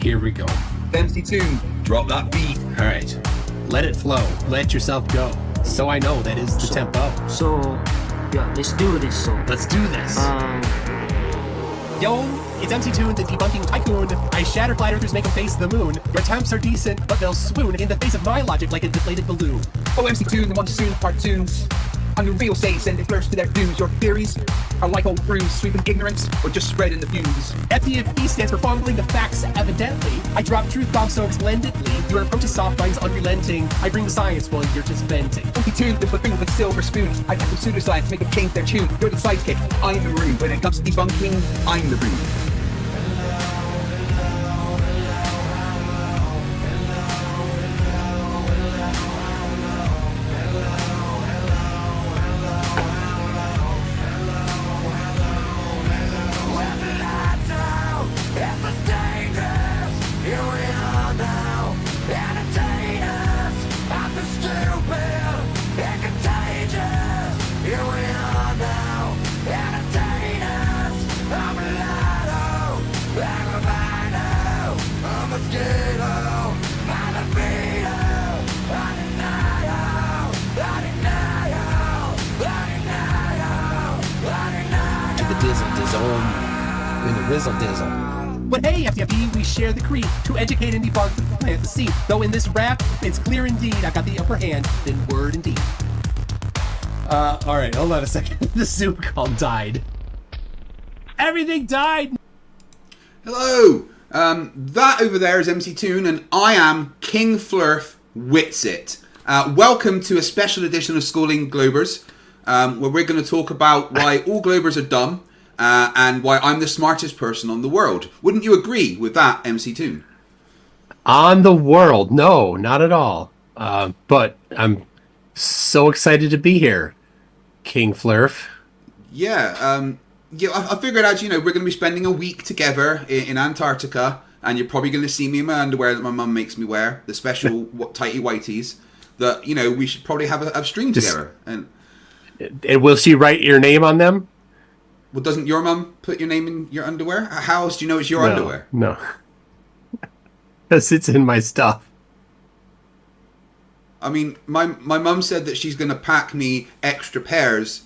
Here we go. MC Tune, drop that beat. All right. Let it flow. Let yourself go. So I know that is the tempo. So, yeah, let's do this. Let's do this. Yo, it's MC Toon, the debunking tycoon. I shatter flat earthers, make them face the moon. Your attempts are decent, but they'll swoon in the face of my logic like a deflated balloon. Oh, MC Tune, the monsoon cartoons. I'm the real say, send it first to their dooms. Your theories are like old brooms, sweeping ignorance or just spreading the fumes. FTFE stands for fumbling the facts, evidently. I drop truth bombs so splendidly. Your approach is soft, mine's unrelenting. I bring the science while you're just venting. MC Tune, the thing with a silver spoon. I've had some pseudoscience make them change their tune. You're the sidekick, I'm the room. When it comes to debunking, I'm the room. But hey, FTFE, we share the creed to educate and debunk the plant the seed. Though in this rap, it's clear indeed I got the upper hand in word and deed. Alright, hold on a second. The Zoom call died. Everything died! Hello! That over there is MC Toon, and I am King Flerf Witsit. Welcome to a special edition of Schooling Globers, where we're going to talk about why all Globers are dumb, and why I'm the smartest person on the world. Wouldn't you agree with that, MC Toon? On the world? No, not at all. But I'm so excited to be here, King Flerf. Yeah, I figured out, we're going to be spending a week together in Antarctica, and you're probably going to see me in my underwear that my mum makes me wear, the special tighty whities, that, we should probably have a stream together. And will she write your name on them? Well, doesn't your mum put your name in your underwear? How else do you know it's your underwear? No. Because it's in my stuff. I mean, my mum said that she's going to pack me extra pairs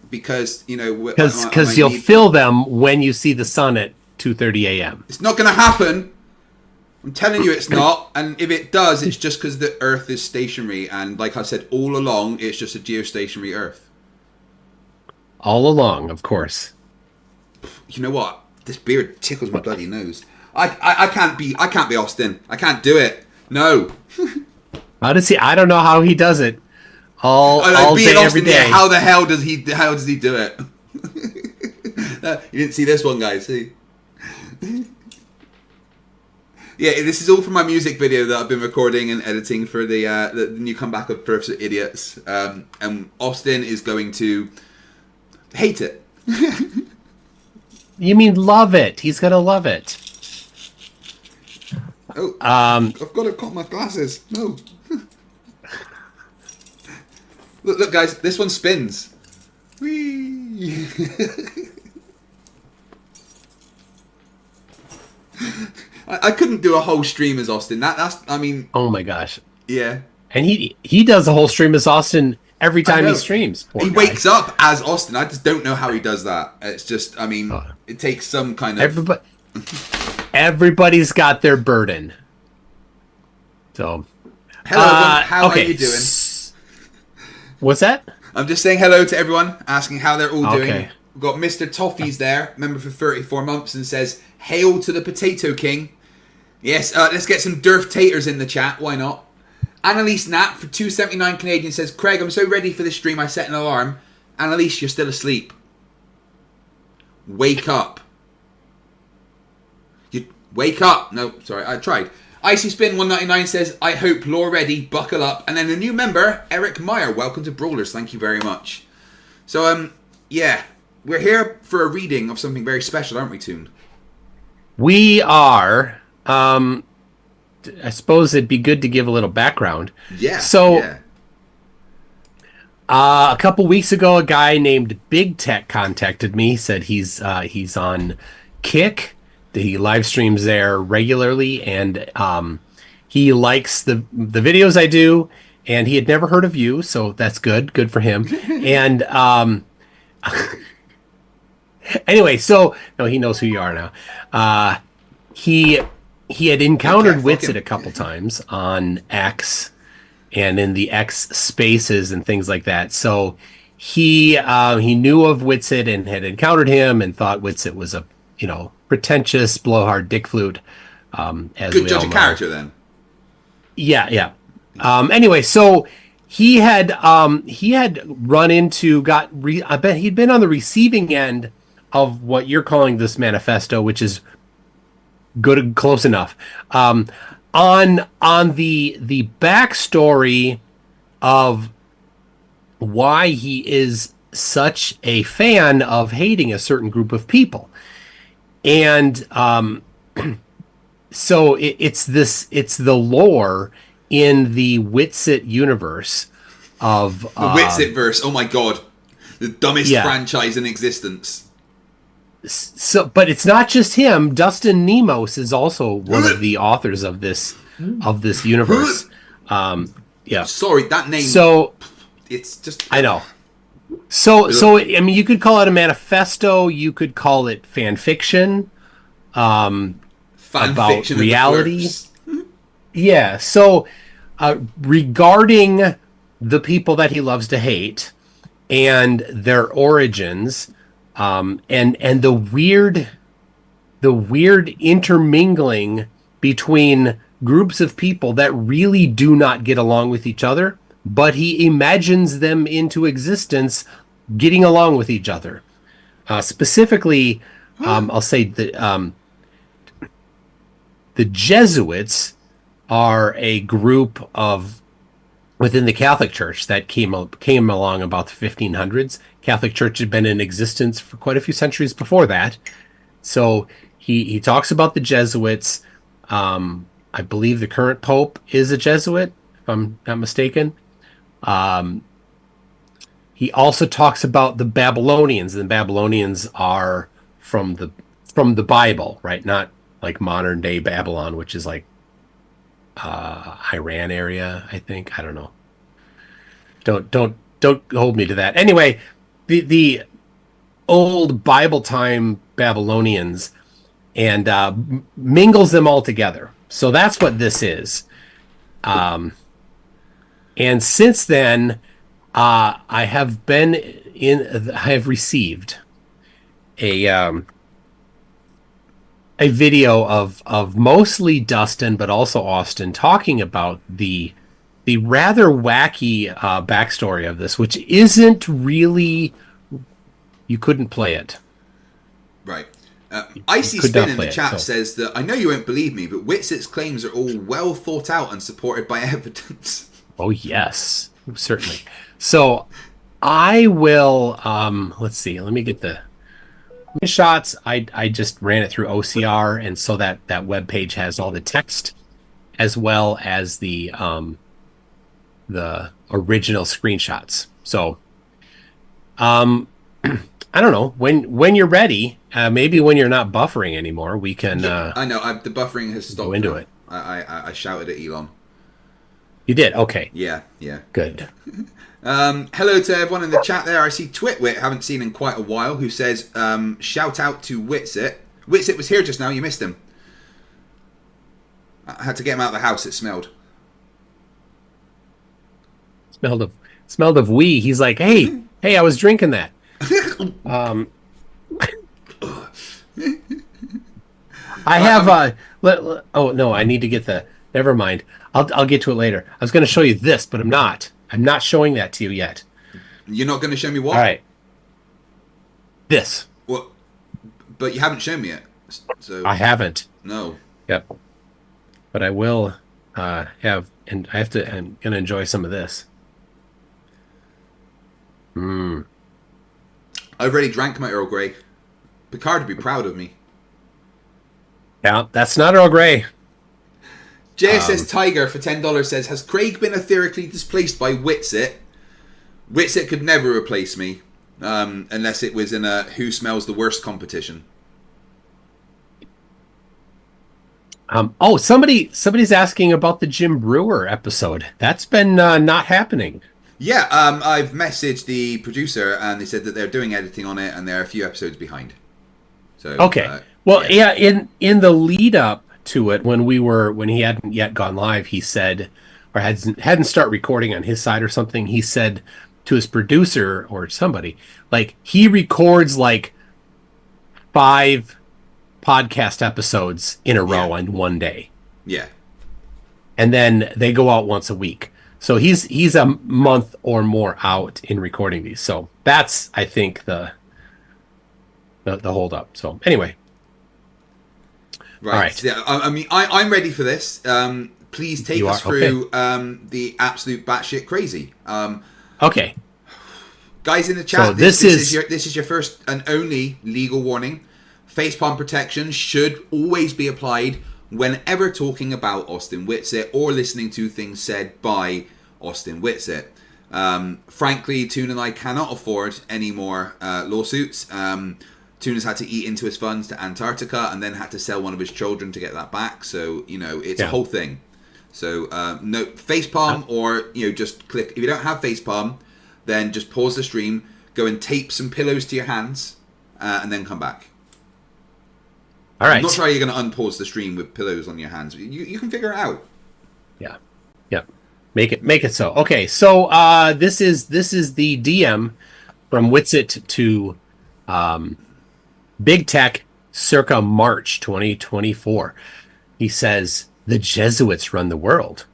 because, Because you'll fill them when you see the sun at 2:30 a.m. It's not going to happen. I'm telling you it's not. And if it does, it's just because the Earth is stationary. And like I said, all along, it's just a geostationary Earth. All along, of course. You know what? This beard tickles my bloody nose. I can't be Austin. I can't do it. No. How does he? I don't know how he does it. All day, every day. How the hell does he do it? You didn't see this one, guys. See? Yeah, this is all from my music video that I've been recording and editing for the new comeback of Flerfs Are Idiots. And Austin is going to hate it. You mean love it? He's gonna love it. Oh, I've got to cut my glasses. No. Look, guys, this one spins. Whee! I couldn't do a whole stream as Austin. Oh my gosh. Yeah. And he does a whole stream as Austin every time he streams. He wakes up as Austin. I just don't know how he does that. It's just, it takes some kind of... Everybody's got their burden. So... Hello, everyone. How are you doing? What's that? I'm just saying hello to everyone, asking how they're all doing. We've got Mr. Toffee's there, member for 34 months, and says, "Hail to the Potato King." Yes, let's get some Durf Taters in the chat. Why not? Annalise Knapp for 279 Canadian says, "Craig, I'm so ready for this stream, I set an alarm." Annalise, you're still asleep. Wake up. You wake up. No, sorry, I tried. Icy Spin 199 says, "I hope you're ready, buckle up." And then a new member, Eric Meyer, welcome to Brawlers. Thank you very much. So, yeah, we're here for a reading of something very special, aren't we, Toon? We are. I suppose it'd be good to give a little background. Yeah. So, yeah. A couple weeks ago, a guy named Big Tech contacted me. Said he's on Kick he live streams there regularly, and he likes the videos I do, and he had never heard of you, so that's good for him. And anyway, so no, he knows who you are now. He had encountered Witsit a couple times on X and in the X spaces and things like that. So he knew of Witsit and had encountered him and thought Witsit was a pretentious blowhard dick flute. As good we judge all of know. character then. Yeah. Anyway, so he had run into I bet he'd been on the receiving end of what you're calling this manifesto, which is good, close enough. On the backstory of why he is such a fan of hating a certain group of people, and so it's the lore in the Witsit universe of The Witsit verse. Oh my god, the dumbest Yeah. franchise in existence. So, but it's not just him. Dustin Nemos is also one of the authors of this universe. Yeah. Sorry, that name. So it's just. I know. So I mean, you could call it a manifesto. You could call it fan fiction. fan about fiction of the reality. Flerfs. Yeah. So regarding the people that he loves to hate and their origins, and the weird intermingling between groups of people that really do not get along with each other, but he imagines them into existence getting along with each other. Specifically, I'll say that the Jesuits are a group of within the Catholic Church that came along about the 1500s. Catholic Church had been in existence for quite a few centuries before that. So he talks about the Jesuits. I believe the current Pope is a Jesuit, if I'm not mistaken. He also talks about the Babylonians. And the Babylonians are from the Bible, right? Not like modern day Babylon, which is like Iran area, I think. I don't know. Don't hold me to that. Anyway, the old Bible time Babylonians, and mingles them all together. So that's what this is. And since then, I have received a video of mostly Dustin, but also Austin talking about the rather wacky backstory of this, which isn't really, you couldn't play it. Right. Icy could Spin not in the play it, chat so. says that I know you won't believe me, but Witsit's claims are all well thought out and supported by evidence. Oh yes, certainly. So I will let's see, let me get the shots. I just ran it through OCR, and so that web page has all the text as well as the original screenshots. So I don't know, when you're ready, maybe when you're not buffering anymore, we can I know, the buffering has stopped. go into now. it. I shouted at Elon. You did? Okay. Yeah. Good. Hello to everyone in the chat there. I see Twitwit, haven't seen in quite a while, who says, shout out to Witsit. Witsit was here just now, you missed him. I had to get him out of the house, it smelled. Smelled of wee. He's like, hey, I was drinking that. I have oh no, I need to get the, never mind. I'll get to it later. I was going to show you this, but I'm not showing that to you yet. You're not going to show me what? All right. This. What? But you haven't shown me it. So I haven't. No. Yep. But I will have, and I'm going to enjoy some of this. I've already drank my Earl Grey. Picard would be proud of me. Yeah, that's not Earl Grey. JSS Tiger for $10 says, has Kreg been etherically displaced by Witsit? Witsit could never replace me, unless it was in a who smells the worst competition. Somebody's asking about the Jim Brewer episode. That's been not happening. Yeah, I've messaged the producer and they said that they're doing editing on it and they're a few episodes behind. So Okay. Well, yeah, in the lead up to it, when he hadn't yet gone live, he said, or hadn't start recording on his side or something, he said to his producer or somebody, like, he records like 5 podcast episodes in a row on one day. Yeah. And then they go out once a week. So he's a month or more out in recording these. So that's, I think, the hold up. So anyway. Right. All right. Yeah, I mean, I'm ready for this. Please take us through the absolute batshit crazy. Okay. Guys in the chat, So this is your first and only legal warning. Facepalm protection should always be applied whenever talking about Austin Witsits or listening to things said by Austin Witsits. Frankly, Toon and I cannot afford any more lawsuits. Toon has had to eat into his funds to Antarctica and then had to sell one of his children to get that back. So, it's a whole thing. So, no facepalm or, just click. If you don't have facepalm, then just pause the stream, go and tape some pillows to your hands, and then come back. All right. I'm not sure how you're going to unpause the stream with pillows on your hands. You can figure it out. Yeah. Yeah. Make it so. Okay. So this is the DM from Witsit to Big Tech circa March 2024. He says, the Jesuits run the world.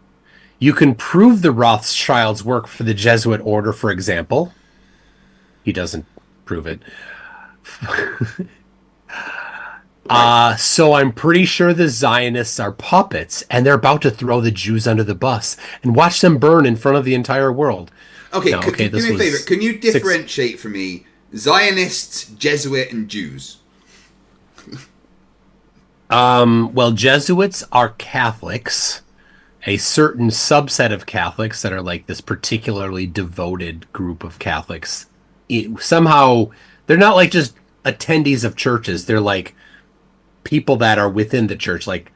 You can prove the Rothschilds work for the Jesuit order, for example. He doesn't prove it. So I'm pretty sure the Zionists are puppets and they're about to throw the Jews under the bus and watch them burn in front of the entire world. Okay, do me a favor. Can you differentiate for me Zionists, Jesuit, and Jews? Well, Jesuits are Catholics, a certain subset of Catholics that are like this particularly devoted group of Catholics. Somehow, they're not like just attendees of churches. They're like people that are within the church. Like,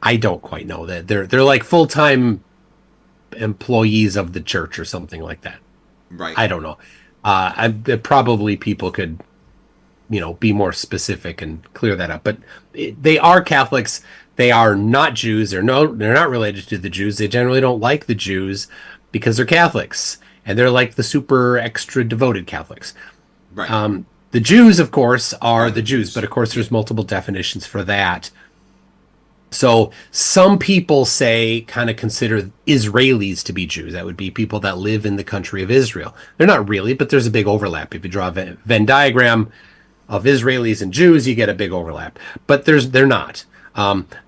I don't quite know that they're like full-time employees of the church or something like that. Right. I don't know. Probably people could, be more specific and clear that up. But they are Catholics. They are not Jews. They're not related to the Jews. They generally don't like the Jews because they're Catholics, and they're like the super extra devoted Catholics. Right. The Jews, of course, are the Jews, but of course there's multiple definitions for that. So some people kind of consider Israelis to be Jews. That would be people that live in the country of Israel. They're not really, but there's a big overlap. If you draw a Venn diagram of Israelis and Jews, you get a big overlap. But they're not.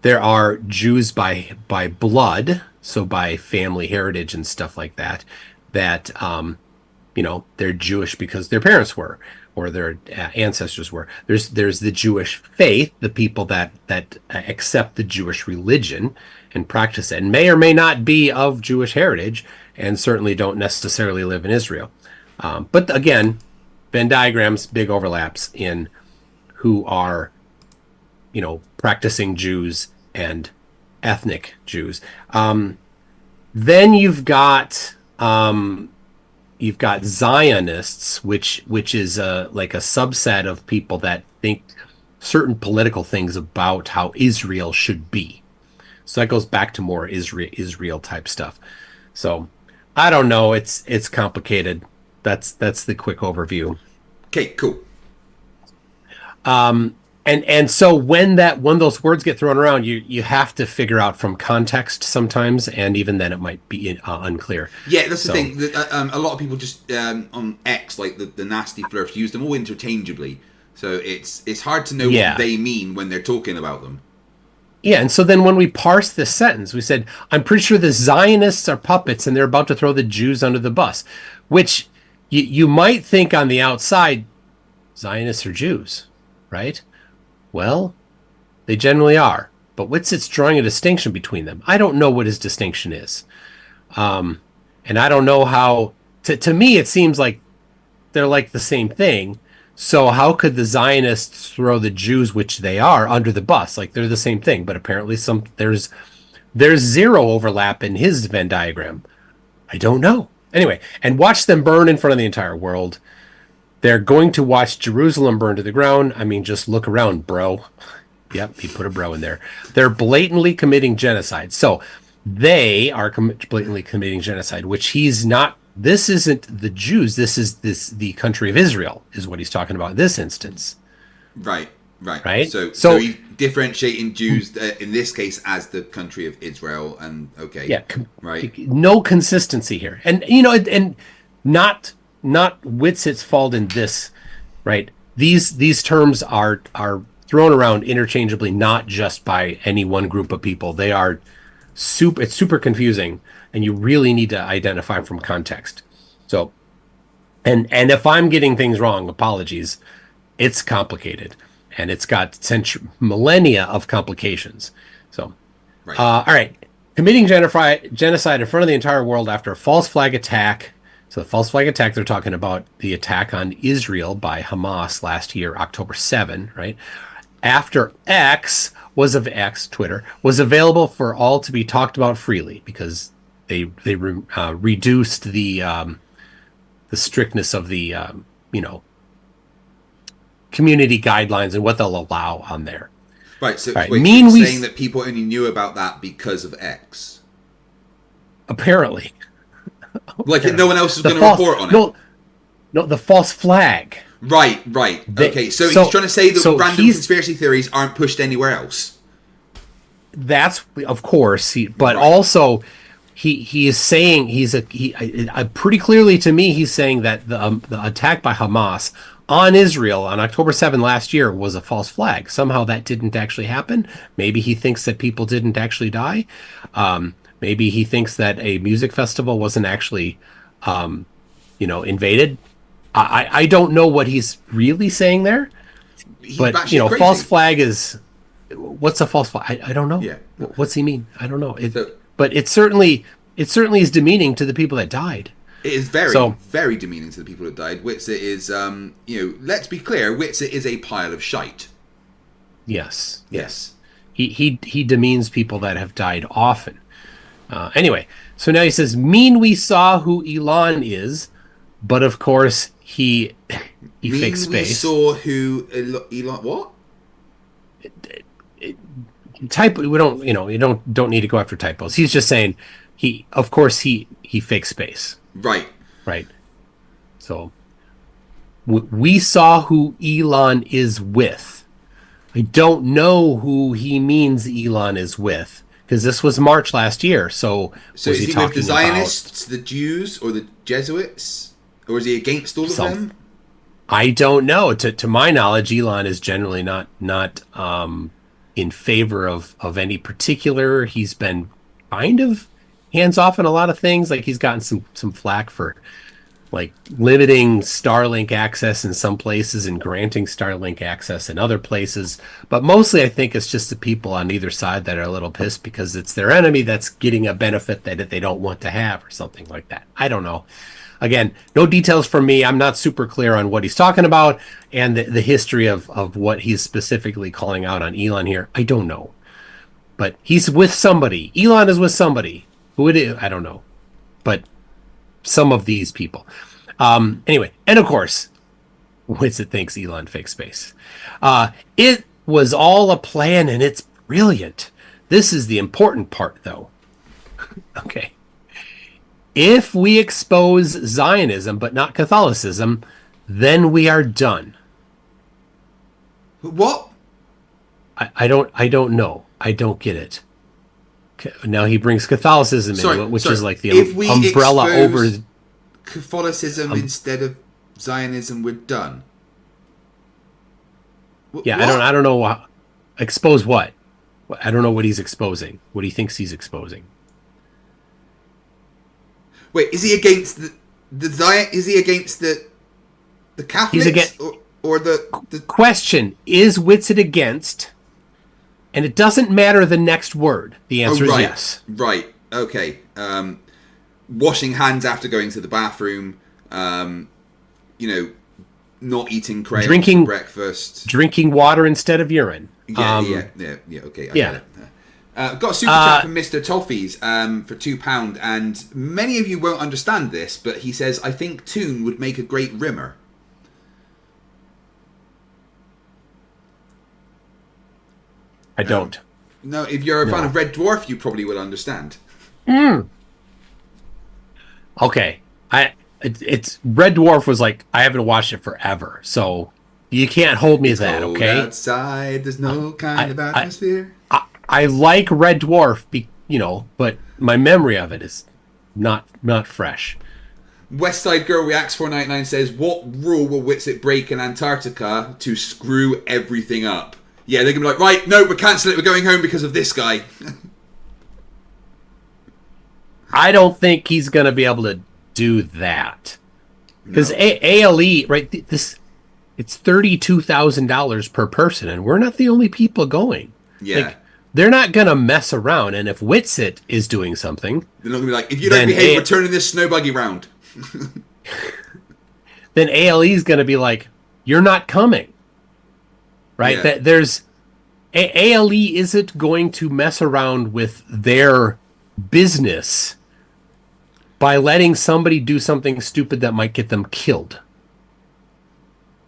There are Jews by blood, so by family heritage and stuff like that, they're Jewish because their parents were, or their ancestors were. There's the Jewish faith, the people that accept the Jewish religion and practice it, and may or may not be of Jewish heritage, and certainly don't necessarily live in Israel. But again, Venn diagrams, big overlaps in who are, practicing Jews and ethnic Jews. Then you've got Zionists, which is like a subset of people that think certain political things about how Israel should be. So that goes back to more Israel type stuff. So I don't know. It's complicated. That's the quick overview. Okay, cool. And so when those words get thrown around, you have to figure out from context sometimes, and even then it might be unclear. Yeah, that's the thing. A lot of people just on X, like the nasty Flerfs, use them all interchangeably. So it's hard to know what they mean when they're talking about them. Yeah, and so then when we parse this sentence, we said, I'm pretty sure the Zionists are puppets and they're about to throw the Jews under the bus, which you might think on the outside, Zionists are Jews, right? Well, they generally are, but Witsit's drawing a distinction between them. I don't know what his distinction is. And I don't know how, to me, it seems like they're like the same thing, So how could the Zionists throw the Jews, which they are, under the bus? Like they're the same thing, but apparently there's zero overlap in his Venn diagram. I don't know. Anyway, and watch them burn in front of the entire world. They're going to watch Jerusalem burn to the ground. I mean, just look around, bro. Yep, he put a bro in there. They're blatantly committing genocide. So they are blatantly committing genocide, which he's not. This isn't the Jews. This is the country of Israel is what he's talking about in this instance. Right. Right. So he's differentiating Jews in this case as the country of Israel, and okay. Yeah. Right. No consistency here, and you know, and not Witsits' fault in this. Right. These terms are thrown around interchangeably, not just by any one group of people. They are it's super confusing, and you really need to identify from context. So, and if I'm getting things wrong, apologies. It's complicated, and it's got millennia of complications. So, Right. All right, committing genocide in front of the entire world after a false flag attack. So the false flag attack, they're talking about the attack on Israel by Hamas last year, October 7, right? After Twitter was available for all to be talked about freely because they reduced the strictness of the community guidelines and what they'll allow on there. Right. So right. wait, so you're saying that people only knew about that because of X? Apparently. Like no one else was going to report on it? No, the false flag. Right. Okay, so he's trying to say that random conspiracy theories aren't pushed anywhere else. That's of course, but also he is saying pretty clearly to me he's saying that the attack by Hamas on Israel on October 7 last year was a false flag. Somehow that didn't actually happen. Maybe he thinks that people didn't actually die. Maybe he thinks that a music festival wasn't actually invaded. I don't know what he's really saying there, but crazy. False flag is what's a false flag? I don't know. Yeah. What's he mean? I don't know. But it certainly is demeaning to the people that died. It is very demeaning to the people that died. Witsit is, let's be clear. Witsit is a pile of shite. Yes. He demeans people that have died often. Anyway, so now he says, we saw who Elon is, but of course he fakes space. We saw who Elon what? We don't you don't need to go after typos. He's just saying he fakes space. Right. So we saw who Elon is with. I don't know who he means Elon is with because this was March last year. So is he with the Zionists, the Jews, or the Jesuits, or is he against all of them? I don't know. To my knowledge, Elon is generally not in favor of any particular. He's been kind of hands off in a lot of things. Like he's gotten some flack for like limiting Starlink access in some places and granting Starlink access in other places. But mostly I think it's just the people on either side that are a little pissed because it's their enemy that's getting a benefit that they don't want to have or something like that. I don't know. Again, no details from me. I'm not super clear on what he's talking about and the history of what he's specifically calling out on Elon here. I don't know. But he's with somebody. Elon is with somebody. Who it is, I don't know. But some of these people. Anyway, and of course, Witsit thinks Elon fakes space. It was all a plan and it's brilliant. This is the important part, though. Okay. If we expose Zionism but not Catholicism, then we are done. What? I don't know. I don't get it. Now he brings Catholicism into it, which is like the umbrella over Catholicism instead of Zionism. We're done. Yeah, what? I don't know. Expose what? I don't know what he's exposing. What he thinks he's exposing. Wait, is he against the Zion? Is he against the Catholics? He's against, or the question is Witsit against? And it doesn't matter the next word. The answer is yes. Right. Okay. Washing hands after going to the bathroom. not eating crayons Drinking- for breakfast. Drinking water instead of urine. Yeah, okay. I get it. Got a super chat from Mr. Toffees for £2, and many of you won't understand this, but he says, I think Toon would make a great rimmer. I don't. No, if you're a fan of Red Dwarf, you probably will understand. Okay. It's Red Dwarf was like, I haven't watched it forever, so you can't hold me to that, Cold okay? outside, there's no kind of atmosphere. I like Red Dwarf, but my memory of it is not fresh. Westside Girl Reacts 499 says, what rule will Witsit break in Antarctica to screw everything up? Yeah, they're going to be like, right, no, we're cancelling it, we're going home because of this guy. I don't think he's going to be able to do that. Because ALE, right, it's $32,000 per person, and we're not the only people going. Yeah. Like, they're not going to mess around, and if Witsit is doing something... They're not going to be like, if you don't behave, we're turning this snow buggy round. Then ALE is going to be like, you're not coming. Right? Yeah. ALE isn't going to mess around with their business by letting somebody do something stupid that might get them killed.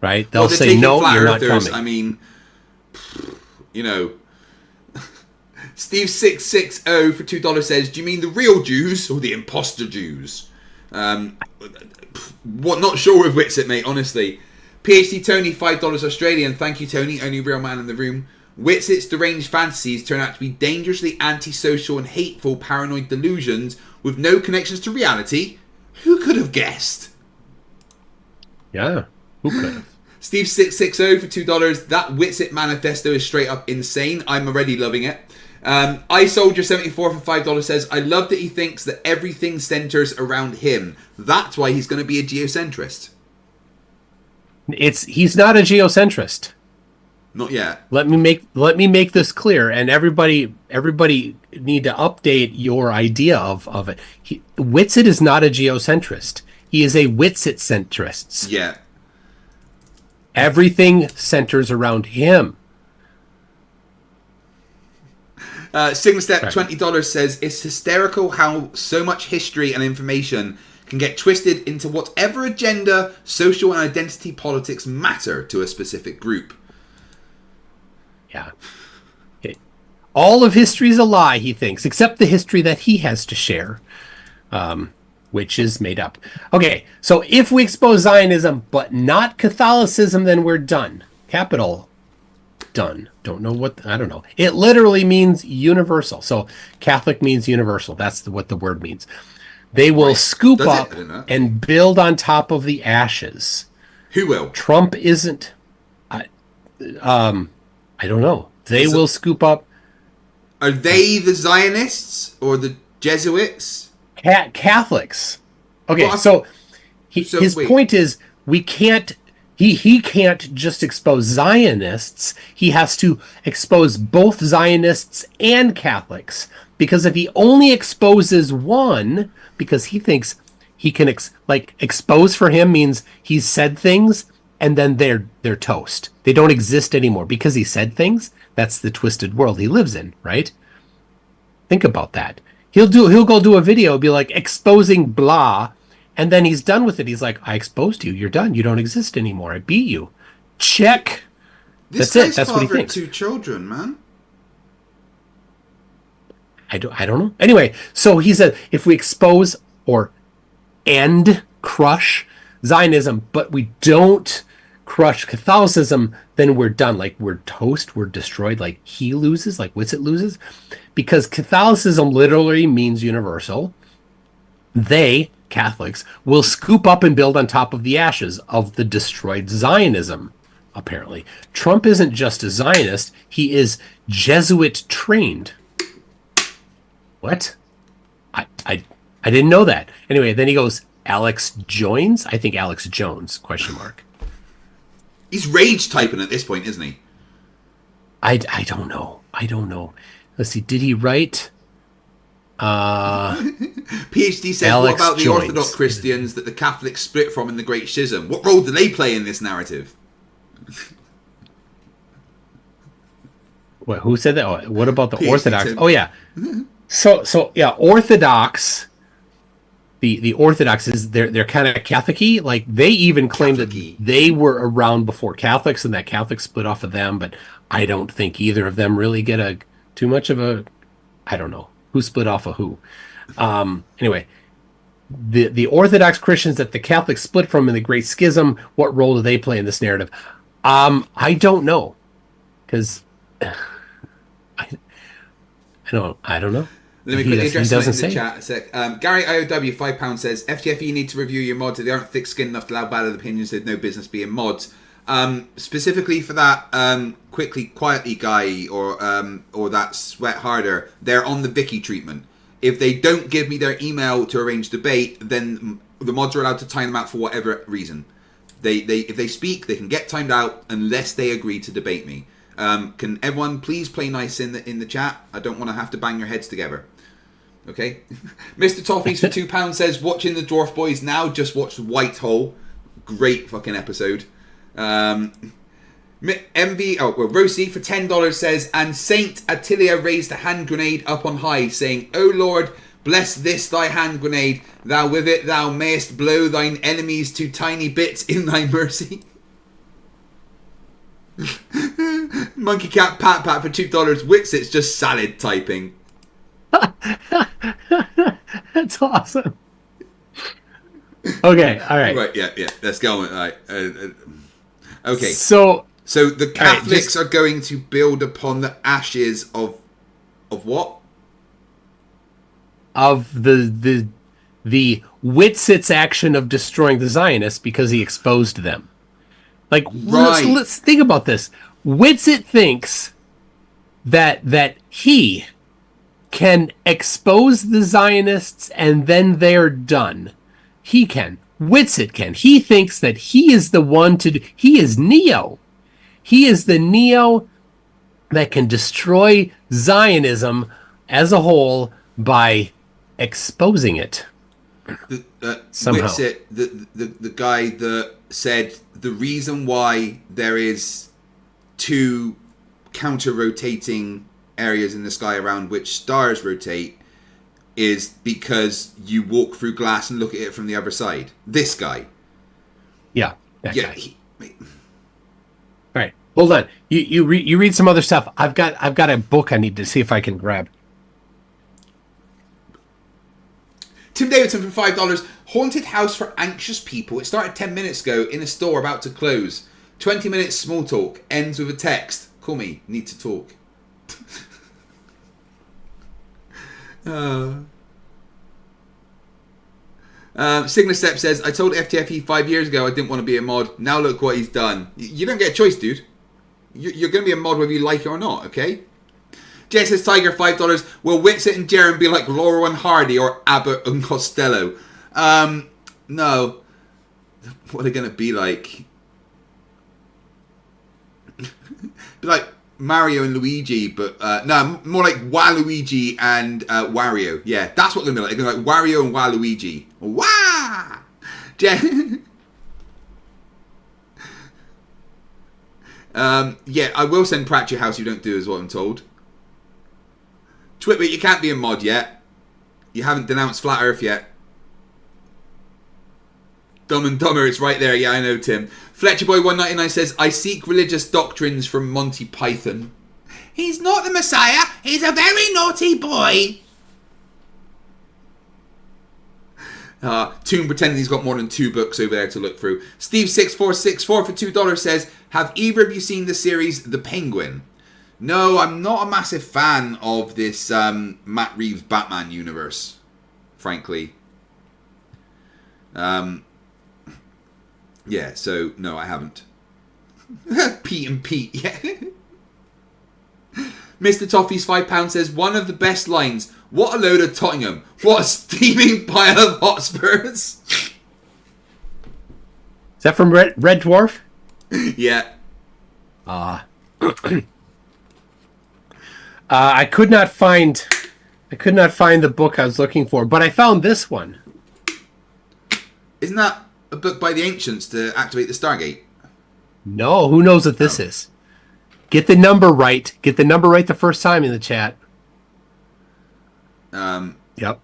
Right? They'll say, no, you're not coming. I mean, Steve660 for $2 says, do you mean the real Jews or the imposter Jews? Not sure with Witsit, mate, honestly. PhD Tony, $5 Australian. Thank you, Tony. Only real man in the room. Witsit's deranged fantasies turn out to be dangerously antisocial and hateful paranoid delusions with no connections to reality. Who could have guessed? Yeah, who could have? Steve660 for $2. That Witsit Manifesto is straight up insane. I'm already loving it. iSoldier74 for $5 says, I love that he thinks that everything centers around him. That's why he's going to be a geocentrist. He's not a geocentrist. Not yet. Let me make this clear, and everybody need to update your idea of it. Witsit is not a geocentrist. He is a Witsit centrist. Yeah. Everything centers around him. Sigma Step $20 says, it's hysterical how so much history and information can get twisted into whatever agenda, social and identity politics matter to a specific group. Yeah. Okay. All of history is a lie, he thinks, except the history that he has to share, which is made up. Okay, so if we expose Zionism but not Catholicism, then we're done. Capital done. Don't know. It literally means universal. So Catholic means universal. That's what the word means. They will scoop up and build on top of the ashes. Who will? Trump isn't. I don't know. They will scoop up. Are they the Zionists or the Jesuits? Catholics. Okay, Well, so his point is we can't. He can't just expose Zionists. He has to expose both Zionists and Catholics. Because if he only exposes one, because he thinks he can expose for him means he's said things and then they're toast. They don't exist anymore because he said things. That's the twisted world he lives in, right? Think about that. He'll go do a video, be like exposing blah, and then he's done with it. He's like, I exposed you. You're done. You don't exist anymore. I beat you. Check. That's it. That's what he thinks. 2 children, man. I don't know. Anyway, so he said, if we expose or crush Zionism, but we don't crush Catholicism, then we're done. Like, we're toast. We're destroyed. Like, he loses. Like, Witsit loses. Because Catholicism literally means universal. They, Catholics, will scoop up and build on top of the ashes of the destroyed Zionism, apparently. Trump isn't just a Zionist. He is Jesuit trained. What? I didn't know that. Anyway, then he goes, Alex joins? I think Alex Jones, question mark. He's rage typing at this point, isn't he? I don't know. Let's see. Did he write? PhD says, Alex what about the Joyce. Orthodox Christians that the Catholics split from in the Great Schism? What role do they play in this narrative? What, who said that? Oh, what about the PhD Orthodox? Tim. Oh yeah. So yeah, Orthodox. The Orthodox is they're kind of Catholic-y. Like they even claim that Catholic-y. they were around before Catholics, and that Catholics split off of them. But I don't think either of them really get too much of a. I don't know who split off of who. Anyway, the Orthodox Christians that the Catholics split from in the Great Schism, what role do they play in this narrative? I don't know, because I don't know. Let me quickly address doesn't in the say. chat a sec. Gary IOW, £5 says, FTFE need to review your mods. If they aren't thick-skinned enough to allow valid opinions, there's no business being mods. Specifically for that quietly guy or that sweat harder, they're on the Vicky treatment. If they don't give me their email to arrange debate, then the mods are allowed to time them out for whatever reason. If they speak, they can get timed out unless they agree to debate me. Can everyone please play nice in the chat? I don't want to have to bang your heads together. Okay. Mr. Toffees for £2 says, watching the Dwarf Boys now, just watched White Hole. Great fucking episode. Rosie for $10 says, and Saint Attilia raised a hand grenade up on high, saying, O Lord, bless this thy hand grenade, thou with it thou mayest blow thine enemies to tiny bits in thy mercy. Monkey Cat Pat Pat for $2. Witsits just salad typing. That's awesome. Okay, all right. Right, yeah. Let's go on. All right. Okay. So the Catholics are going to build upon the ashes of what? Of the Witsits action of destroying the Zionists because he exposed them. Like, right. let's think about this. Witsit thinks that he can expose the Zionists and then they're done. He can. Witsit can. He thinks that he is the one to do. He is Neo. He is the Neo that can destroy Zionism as a whole by exposing it. Somehow. Witsit, the guy that said the reason why there is two counter-rotating areas in the sky around which stars rotate is because you walk through glass and look at it from the other side. This guy. Yeah. That guy. All right. Hold on. You read some other stuff. I've got a book I need to see if I can grab. Tim Davidson for $5. Haunted house for anxious people. It started 10 minutes ago in a store about to close. 20 minutes small talk. Ends with a text. Call me. Need to talk. Signa Step says, I told FTFE 5 years ago I didn't want to be a mod. Now look what he's done. You don't get a choice, dude. You're going to be a mod whether you like it or not, okay? Jay says, Tiger, $5. Will Witsit and Jaren be like Laurel and Hardy or Abbott and Costello? No. What are they going to be like? Be like Mario and Luigi, but no, more like Waluigi and Wario. Yeah, that's what they're going to be like. They're going to be like Wario and Waluigi. Wah! Yeah, I will send Pratt to your house if you don't do as what I'm told. Twitbit, you can't be a mod yet. You haven't denounced Flat Earth yet. Dumb and Dumber, it's right there. Yeah, I know, Tim. FletcherBoy199 says, I seek religious doctrines from Monty Python. He's not the Messiah. He's a very naughty boy. Toon pretending he's got more than 2 books over there to look through. Steve6464 for $2 says, have either of you seen the series The Penguin? No, I'm not a massive fan of this Matt Reeves Batman universe, frankly. Yeah, so no, I haven't. Pete and Pete, yeah. Mr. Toffee's £5 says, one of the best lines. What a load of Tottenham. What a steaming pile of Hotspurs. Is that from Red Dwarf? Yeah. I could not find I could not find the book I was looking for, but I found this one. Isn't that a book by the ancients to activate the Stargate? No, who knows what this is? Get the number right. Get the number right the first time in the chat. Yep.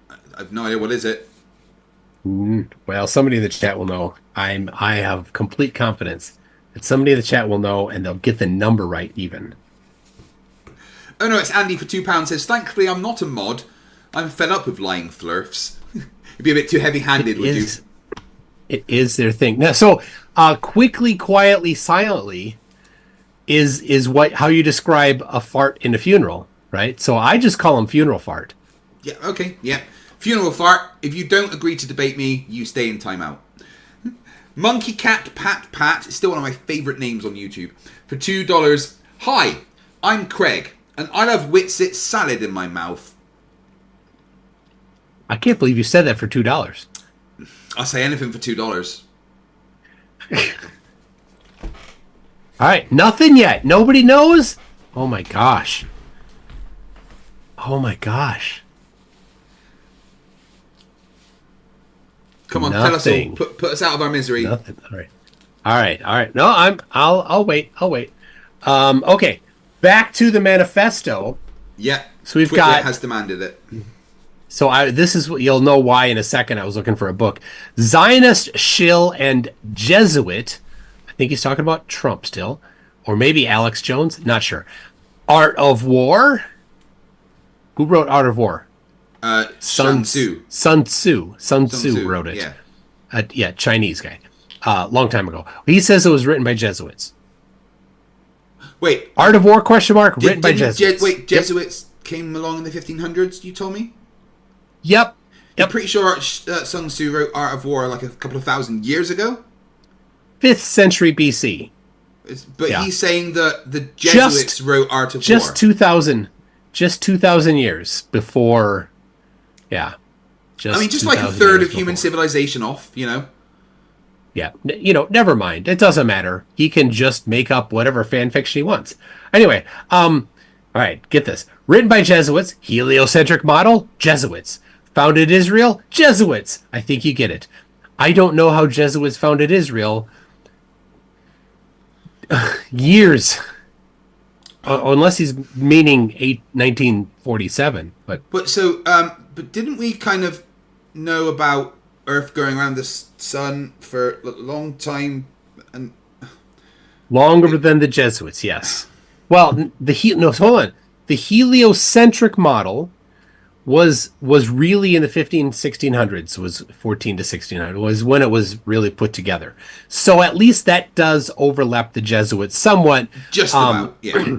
I have no idea. What is it? Well, somebody in the chat will know. I have complete confidence that somebody in the chat will know, and they'll get the number right even. Oh no, it's Andy for £2 says, thankfully I'm not a mod. I'm fed up with lying Flerfs. It'd be a bit too heavy-handed, would you? It is their thing. Now, so quickly, quietly, silently is how you describe a fart in a funeral, right? So I just call them funeral fart. Yeah, okay, yeah. Funeral fart. If you don't agree to debate me, you stay in timeout. Monkey Cat Pat Pat is still one of my favourite names on YouTube. For $2. Hi, I'm Kreg, and I love Witsits salad in my mouth. I can't believe you said that for $2. I'll say anything for $2. All right, nothing yet. Nobody knows? Oh my gosh. Oh my gosh. Come on, Nothing. tell us all. Put us out of our misery. Nothing. All right. No, I'll wait. Okay. Back to the manifesto. Yeah. So we've Twitter got has demanded it. So this is what you'll know why in a second. I was looking for a book. Zionist, shill, and Jesuit. I think he's talking about Trump still. Or maybe Alex Jones. Not sure. Art of War. Who wrote Art of War? Sun Tzu. Sun Tzu wrote it. Yeah. Chinese guy. Long time ago. He says it was written by Jesuits. Wait. Art of War, question mark, written by Jesuits. Jesuits came along in the 1500s, you told me? Yep. I'm pretty sure Sun Tzu wrote Art of War like a couple of thousand years ago. 5th century BC. But he's saying that the Jesuits wrote Art of War. Just 2,000 years before. Yeah. Just like a third of human civilization off, you know? Yeah. Never mind. It doesn't matter. He can just make up whatever fan fiction he wants. Anyway, all right, get this. Written by Jesuits, heliocentric model, Jesuits. Founded Israel, Jesuits. I think you get it. I don't know how Jesuits founded Israel. Years. Unless he's meaning 1947. But didn't we kind of know about Earth going around the sun for a long time? And longer than the Jesuits, yes. Well, hold on. The heliocentric model was really in the 1600s, was 14 to 1600, was when it was really put together. So at least that does overlap the Jesuits somewhat. Just about, yeah.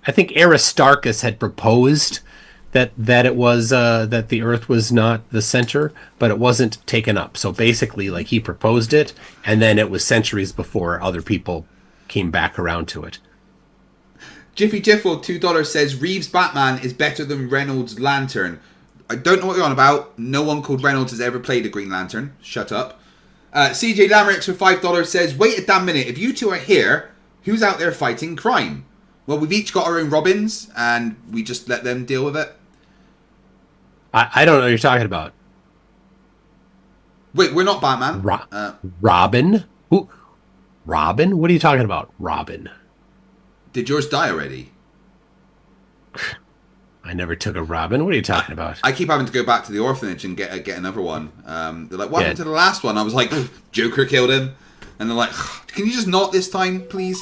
I think Aristarchus had proposed that it was that the Earth was not the center, but it wasn't taken up. So basically, like, he proposed it, and then it was centuries before other people came back around to it. Jiffy Jiffle, $2 says Reeves Batman is better than Reynolds Lantern. I don't know what you're on about. No one called Reynolds has ever played a Green Lantern. Shut up. CJ Lamerix for $5 says, wait a damn minute. If you two are here, who's out there fighting crime? Well, we've each got our own Robins, and we just let them deal with it. I don't know what you're talking about. Wait, we're not Batman. Robin? Who? Robin? What are you talking about? Robin. Did yours die already? I never took a Robin. What are you talking about? I keep having to go back to the orphanage and get another one. They're like, what happened to the last one? I was like, Joker killed him. And they're like, can you just not this time, please?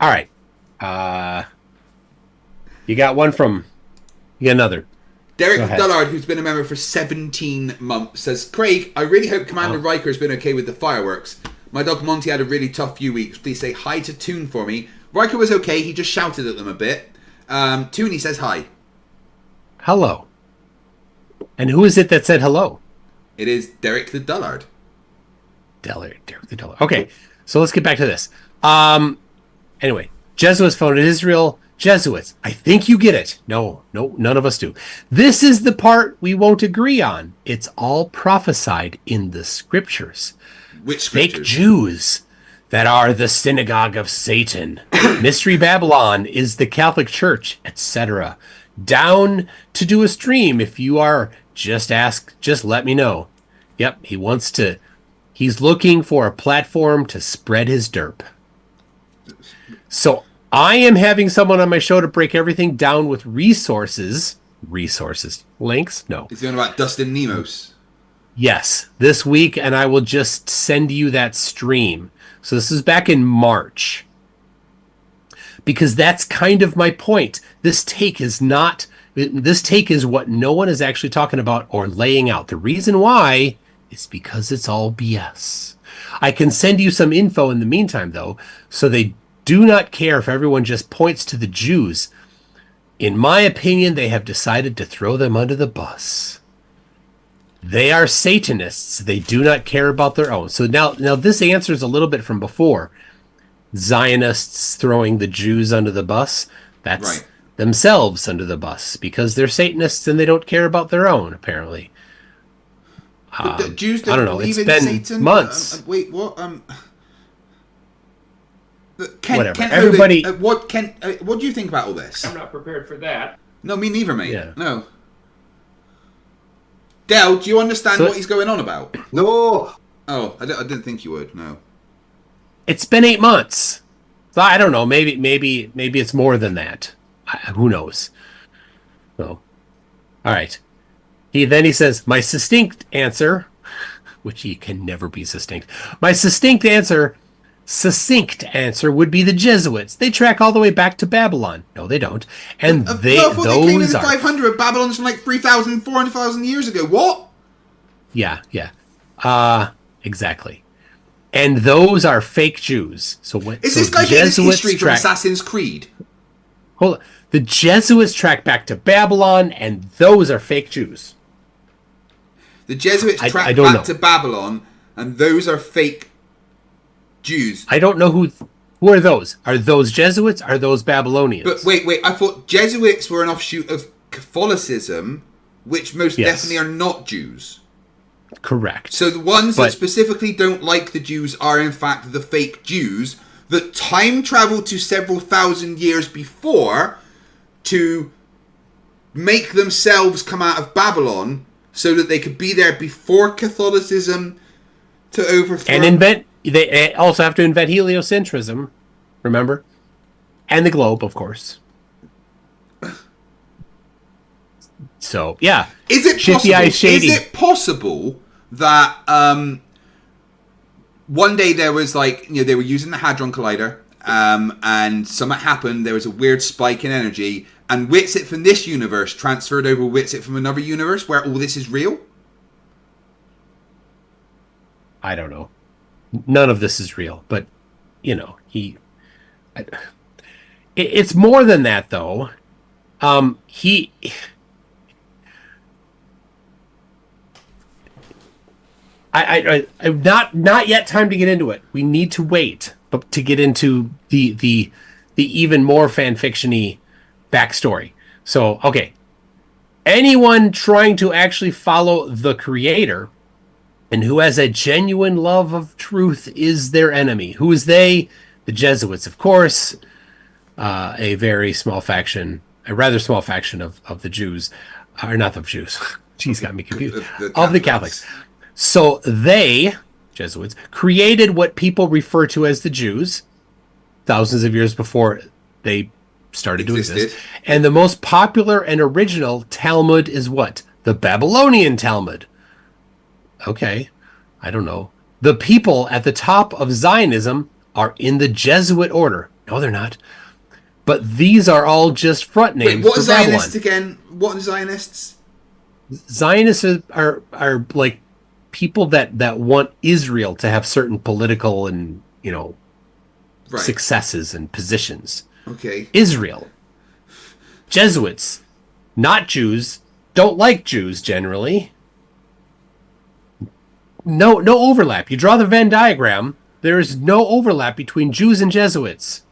All right. You got another. Derek Dullard, who's been a member for 17 months, says, Craig, I really hope Commander Riker's been okay with the fireworks. My dog Monty had a really tough few weeks. Please say hi to Toon for me. Riker was okay. He just shouted at them a bit. Toon, he says hi. Hello. And who is it that said hello? It is Derek the Dullard. Derek the Dullard. Okay, so let's get back to this. Anyway, Jesuits founded Israel. Jesuits. I think you get it. No, none of us do. This is the part we won't agree on. It's all prophesied in the scriptures. Which scriptures? Fake Jews. that are the synagogue of Satan. Mystery Babylon is the Catholic Church, etc. Down to do a stream. If you are, just let me know. Yep, he's looking for a platform to spread his derp. So I am having someone on my show to break everything down with resources. Links? No. It's going about Dustin Nemos. Yes, this week, and I will just send you that stream. So this is back in March. Because that's kind of my point. This take is what no one is actually talking about or laying out. The reason why is because it's all BS. I can send you some info in the meantime, though, so they do not care if everyone just points to the Jews. In my opinion, they have decided to throw them under the bus. They are Satanists. They do not care about their own. So now this answers a little bit from before. Zionists throwing the Jews under the bus. That's right. Themselves under the bus because they're Satanists and they don't care about their own, apparently. But the Jews don't I don't know. believe It's in been Satan? months. Wait, what? Whatever. Everybody. What do you think about all this? I'm not prepared for that. No, me neither, mate. Yeah. No. Del, do you understand what he's going on about? No. Oh, I didn't think you would. No. It's been 8 months. So I don't know. Maybe it's more than that. Who knows? So, all right. He says, my succinct answer, which he can never be succinct. My succinct answer would be the Jesuits. They track all the way back to Babylon. No, they don't. And they came in 500. Babylon's from like 3,000, 400,000 years ago. What? Yeah. Exactly. And those are fake Jews. So what? Is this guy getting his history from Assassin's Creed? Hold on. The Jesuits track back to Babylon, and those are fake Jews. The Jesuits track back to Babylon, and those are fake Jews. I don't know who are those. Are those Jesuits? Are those Babylonians? But wait. I thought Jesuits were an offshoot of Catholicism, which most definitely are not Jews. Correct. So the ones that specifically don't like the Jews are in fact the fake Jews that time traveled to several thousand years before to make themselves come out of Babylon so that they could be there before Catholicism to overthrow. And they also have to invent heliocentrism, remember? And the globe, of course. So, yeah. Is it possible that one day there was they were using the Hadron Collider and something happened, there was a weird spike in energy, and Witsit from this universe transferred over Witsit from another universe where all this is real? I don't know. None of this is real, but, it's more than that, though. Not yet time to get into it. We need to wait to get into the even more fan-fiction-y backstory. So, okay. Anyone trying to actually follow the creator and who has a genuine love of truth is their enemy. Who is they? The Jesuits, of course. A rather small faction of the Jews. Or not the Jews. Jeez, got me confused. Of the Catholics. So they, Jesuits, created what people refer to as the Jews thousands of years before they started to exist. And the most popular and original Talmud is what? The Babylonian Talmud. Okay, I don't know. The people at the top of Zionism are in the Jesuit order. No, they're not. But these are all just front names. Wait, what are Zionists again? What are Zionists? Zionists are like people that want Israel to have certain political and successes and positions. Okay. Israel. Jesuits, not Jews, don't like Jews generally. No overlap. You draw the Venn diagram, there is no overlap between Jews and Jesuits.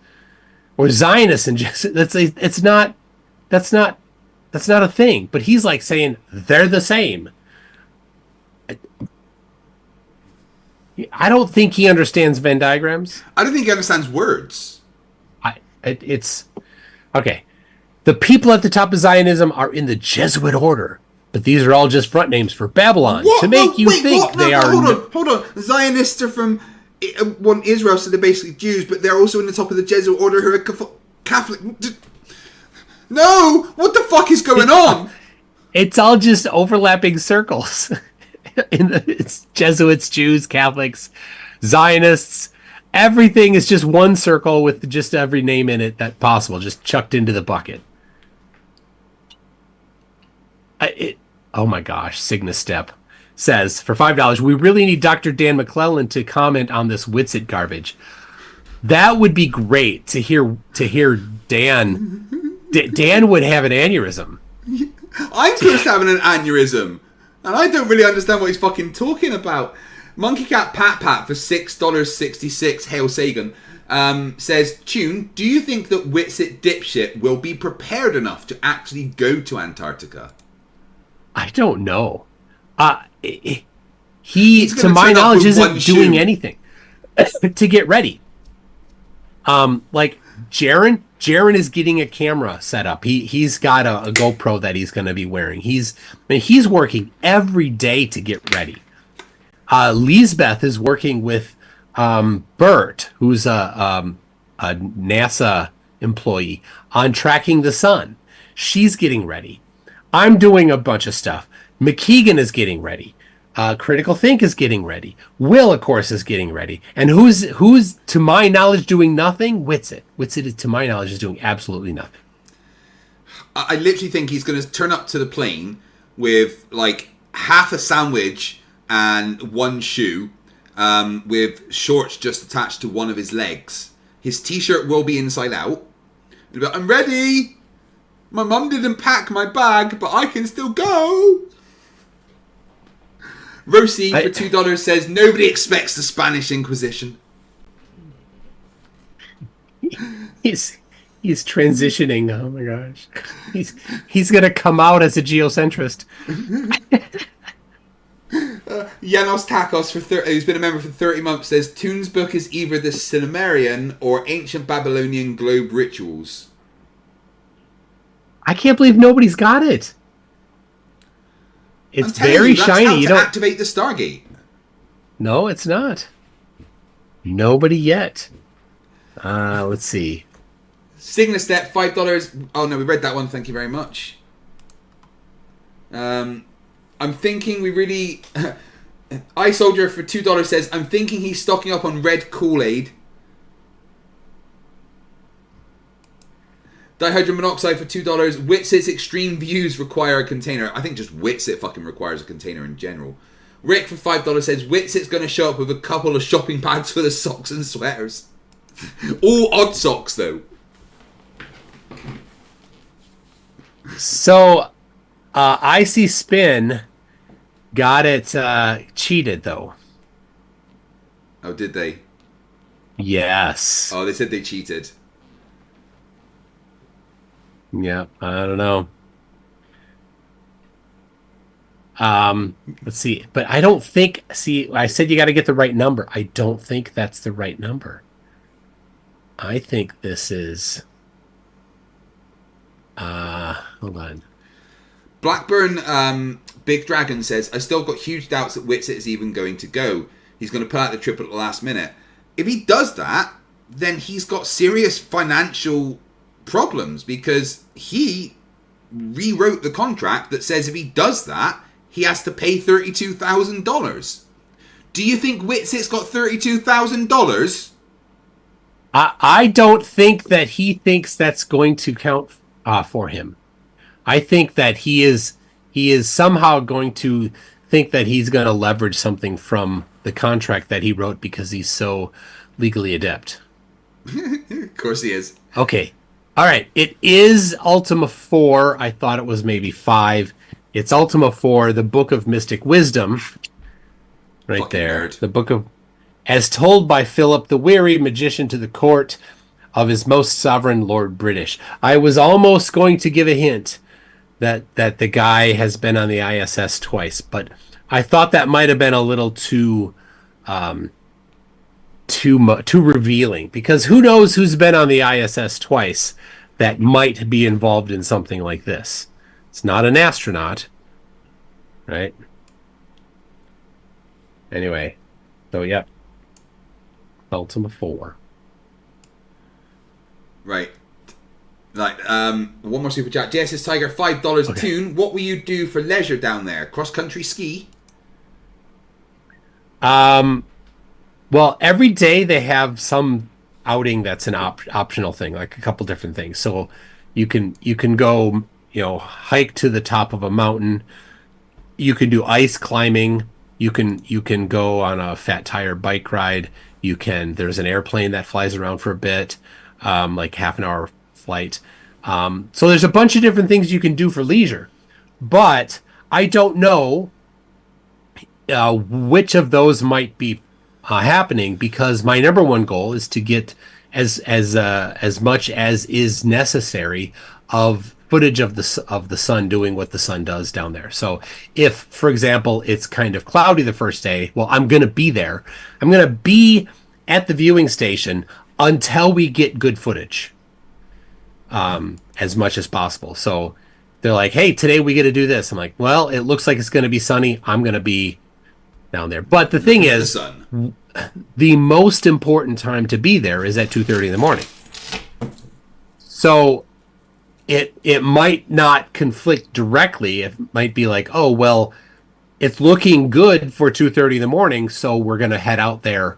Or Zionists and Jesuits. That's not a thing. But he's like saying they're the same. I don't think he understands Venn diagrams. I don't think he understands words. It's okay. The people at the top of Zionism are in the Jesuit order, but these are all just front names for Babylon to make you think they are. Hold on. Zionists are from one Israel, so they're basically Jews, but they're also in the top of the Jesuit order who are Catholic. No, what the fuck is going on? It's all just overlapping circles. It's Jesuits, Jews, Catholics, Zionists. Everything is just one circle with just every name in it that possible, just chucked into the bucket. Oh my gosh, Cygnus Step says, for $5, we really need Dr. Dan McClellan to comment on this Witsit garbage. That would be great to hear Dan. Dan would have an aneurysm. I'm close to having an aneurysm, and I don't really understand what he's fucking talking about. Monkey Cat Pat Pat for $6.66, Hail Sagan, says, Tune, do you think that Witsit dipshit will be prepared enough to actually go to Antarctica? I don't know. He, to my turn up knowledge, with one isn't doing shoe. anything to get ready. Like Jaren is getting a camera set up. He's got a GoPro that he's going to be wearing. He's working every day to get ready. Lisbeth is working with Bert, who's a NASA employee, on tracking the sun. She's getting ready. I'm doing a bunch of stuff. McKeegan is getting ready. Critical Think is getting ready. Will, of course, is getting ready. And who's to my knowledge doing nothing? Witsit. Witsit, to my knowledge, is doing absolutely nothing. I literally think he's going to turn up to the plane with like half a sandwich and one shoe, with shorts just attached to one of his legs. His t-shirt will be inside out. He'll be like, I'm ready. My mum didn't pack my bag, but I can still go. Rosie for $2 says, nobody expects the Spanish Inquisition. He's transitioning. Oh my gosh. He's gonna come out as a geocentrist. Janos Takos, who's been a member for 30 months, says, Toon's book is either the Cimmerian or Ancient Babylonian Globe Rituals. I can't believe nobody's got it. It's very shiny. You don't activate the Stargate. No, it's not. Nobody yet. Let's see. Cygnus Step, $5. Oh no, we read that one. Thank you very much. I'm thinking we really. Eye Soldier for $2 says, I'm thinking he's stocking up on red Kool-Aid. Dihydromonoxide for $2. Witsit's extreme views require a container. I think just Witsit fucking requires a container in general. Rick for $5 says, Witsit's going to show up with a couple of shopping bags full of socks and sweaters. All odd socks, though. So, Icy Spin got it cheated, though. Oh, did they? Yes. Oh, they said they cheated. Yeah, I don't know. Let's see. But I don't think... See, I said you got to get the right number. I don't think that's the right number. I think this is... hold on. Blackburn Big Dragon says, I still got huge doubts that Witsit is even going to go. He's going to pull out the trip at the last minute. If he does that, then he's got serious financial problems because he rewrote the contract that says if he does that, he has to pay $32,000. Do you think Witsit's got $32,000? I don't think that he thinks that's going to count for him. I think that he is somehow going to think that he's going to leverage something from the contract that he wrote because he's so legally adept. Of course he is. Okay. All right. It is Ultima 4. I thought it was maybe 5. It's Ultima 4, the Book of Mystic Wisdom. Right Fucking there. nerd. The Book of... As told by Philip the Weary, magician to the court of his most sovereign Lord British. I was almost going to give a hint that the guy has been on the ISS twice, but I thought that might have been a little too too revealing, because who knows who's been on the ISS twice that might be involved in something like this. It's not an astronaut, right? Anyway, so yep, felt him a 4. Right. One more super chat. JSS Tiger, $5 tune. What will you do for leisure down there? Cross country ski? Well, every day they have some outing that's an optional thing, like a couple different things. So you can go, hike to the top of a mountain. You can do ice climbing. You can go on a fat tire bike ride. There's an airplane that flies around for a bit, like half an hour flight. So there's a bunch of different things you can do for leisure, but I don't know which of those might be happening, because my number one goal is to get as much as is necessary of footage of the sun doing what the sun does down there. So if, for example, it's kind of cloudy the first day, well, I'm going to be there. I'm going to be at the viewing station until we get good footage, as much as possible. So they're like, hey, today we get to do this. I'm like, well, it looks like it's going to be sunny. I'm going to be down there. But the thing is, the most important time to be there is at 2:30 in the morning. So it might not conflict directly. It might be like, oh, well, it's looking good for 2:30 in the morning, so we're going to head out there